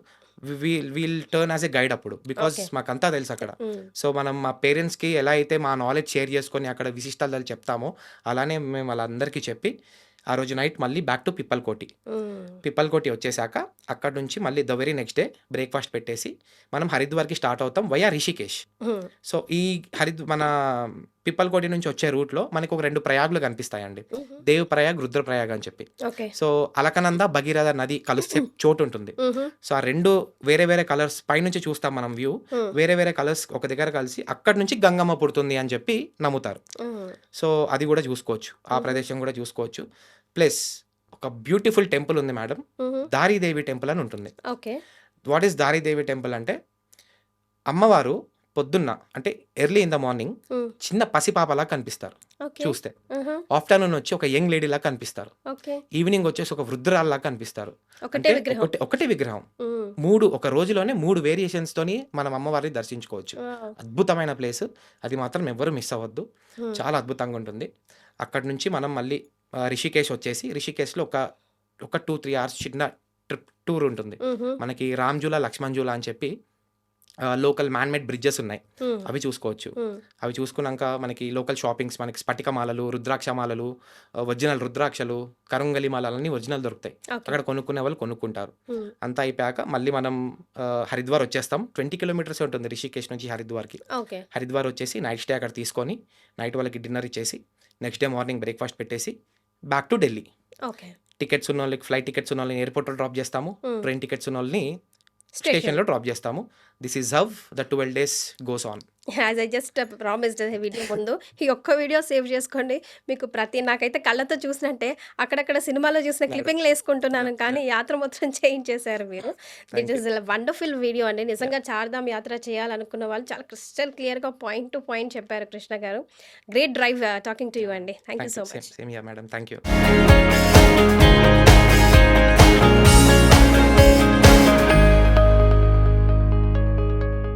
We'll turn as a guide అప్పుడు. Because okay. మాకంతా తెలుసక్కడ. హ్మ్. సో, మనం మా పేరెంట్స్‌కి ఎలా అయితే మా నాలెడ్జ్ షేర్ చేసుకొని అక్కడ విశిష్టాలు చెప్తామో, అలానే మేము వాళ్ళందరికీ చెప్పి, ఆ రోజు నైట్ మళ్ళీ బ్యాక్ టు పిప్పల్కోటి. హ్మ్. పిప్పల్కోటి వచ్చేసాక అక్కడి నుంచి మళ్ళీ the very next day breakfast పెట్టేసి మనం హరిద్వార్‌కి స్టార్ట్ అవుతాం వయా రిషికేష్. హ్మ్. సో, మన పిప్పల్కోటి నుంచి వచ్చే రూట్‌లో మనకు ఒక 2 ప్రయాగ్‌లు కనిపిస్తాయండి. హుహు. దేవ్ ప్రయాగ్, రుద్రప్రయాగ్ అని చెప్పి. ఓకే. సో, అలకనంద, భగీరథ నది కలిసే చోటుంటుంది. హుహు. సో, ఆ 2 వేరే వేరే కలర్స్ పైనుంచి చూస్తాం మనం వ్యూ. హ్మ్. వేరే వేరే కలర్స్ ఒక దగ్గర కలిసి అక్కడి నుంచి గంగమ్మ పుడుతుంది అని చెప్పి నమ్ముతారు. హ్మ్. సో, అది గూడా చూసుకోవచ్చు. ఆ హుహు. ప్రదేశం గూడా చూసుకోవచ్చు. ప్లస్ ఒక బ్యూటిఫుల్ టెంపుల్ ఉంది మేడం. హుహు. దారిదేవి టెంపుల్ అని ఉంటుంది. ఓకే. వాట్ ఈస్ దారిదేవి టెంపుల్ అంటే అమ్మవారు పొద్దున్న అంటే ఎర్లీ ఇన్ ద మార్నింగ్ హ్మ్. చిన్న పసిపాపలా కనిపిస్తారు ఓకే. చూస్తే. ఆహా! ఆఫ్టర్‌నూన్ వచ్చి ఒక యంగ్ లేడీలా కనిపిస్తారు. ఓకే. ఈవినింగ్ వచ్చేసి ఒక వృద్ధురాల్లా కనిపిస్తారు. ఒకటే అంటే విగ్రహం. ఒకటే విగ్రహం. హ్మ్. 3 ఒక రోజులోనే 3 వేరియేషన్స్‌తోని మనం అమ్మవారిని దర్శించుకోవచ్చు. వావ్! అద్భుతమైన ప్లేస్. అది మాత్రం ఎవ్వరు మిస్ అవ్వద్దు. హ్మ్. చాలా అద్భుతంగా ఉంటుంది. అక్కడి నుంచి మనం మళ్ళీ రిషికేష్ వచ్చేసి రిషికేష్‌లో ఒక 2, 3 అవర్స్ చిన్న టూర్ ఉంటుంది. హుహు. మనకి రామ్‌జూలా, లక్ష్మణ్‌జూలా అని చెప్పి లోకల్ మ్యాన్ మేడ్ బ్రిడ్జెస్ ఉన్నాయి. హ్మ్. అవి చూసుకోవచ్చు. హ్మ్. అవి చూసుకున్నాక మనకి లోకల్ షాపింగ్స్ మనకి స్ఫటిక మాలలు, రుద్రాక్ష మాలలు, ఒరిజినల్ రుద్రాక్షలు, కరుంగలి మాలలన్నీ ఒరిజినల్ దొరుకుతాయి. ఓకే. అక్కడ కొనుక్కునే వాళ్ళు కొనుక్కుంటారు. హ్మ్. అంతా అయిపోయాక మళ్ళీ మనం హరిద్వార్ వచ్చేస్తాం. 20 కిలోమీటర్సే ఉంటుంది రిషికేష్ నుంచి హరిద్వార్‌కి. ఓకే. హరిద్వార్ వచ్చేసి నైట్ స్టే అక్కడ తీసుకొని, నైట్ వాళ్ళకి డిన్నర్ ఇచ్చేసి, నెక్స్ట్ డే మార్నింగ్ బ్రేక్‌ఫాస్ట్ పెట్టేసి, back to Delhi. Okay. Tickets ఉన్నోళ్ళకి ఫ్లైట్ టికెట్స్ ఉన్నోళ్ళని ఎయిర్‌పోర్ట్‌లో డ్రాప్ చేస్తాము. హ్మ్. ట్రైన్ టికెట్స్ ఉన్నోళ్ళని స్టేషన్. స్టేషన్‌లో డ్రాప్ చేస్తాము. This is how the 12 days goes on. As I just promised video ముందు ఈ ఒక్క వీడియో సేవ్ చేసుకోండి. మీకు నాకైతే కళ్ళతో చూసినట్టే అక్కడక్కడ సినిమాలో చూసిన క్లిప్పింగ్‌లు యేసుకుంటున్నాను. కానీ యాత్ర మొత్తం చేయించేశారు మీరు. Thank this you. Is wonderful video అండి. నిజంగా చార్ధామ్ యాత్ర చేయాలనుకున్న వాళ్ళు చాలా క్రిస్టల్ క్లియర్‌గా పాయింట్ టు పాయింట్ చెప్పారు Krishna garu. Great drive talking to you అండి. Thank you thank so you. Much. Same here madam. Thank you.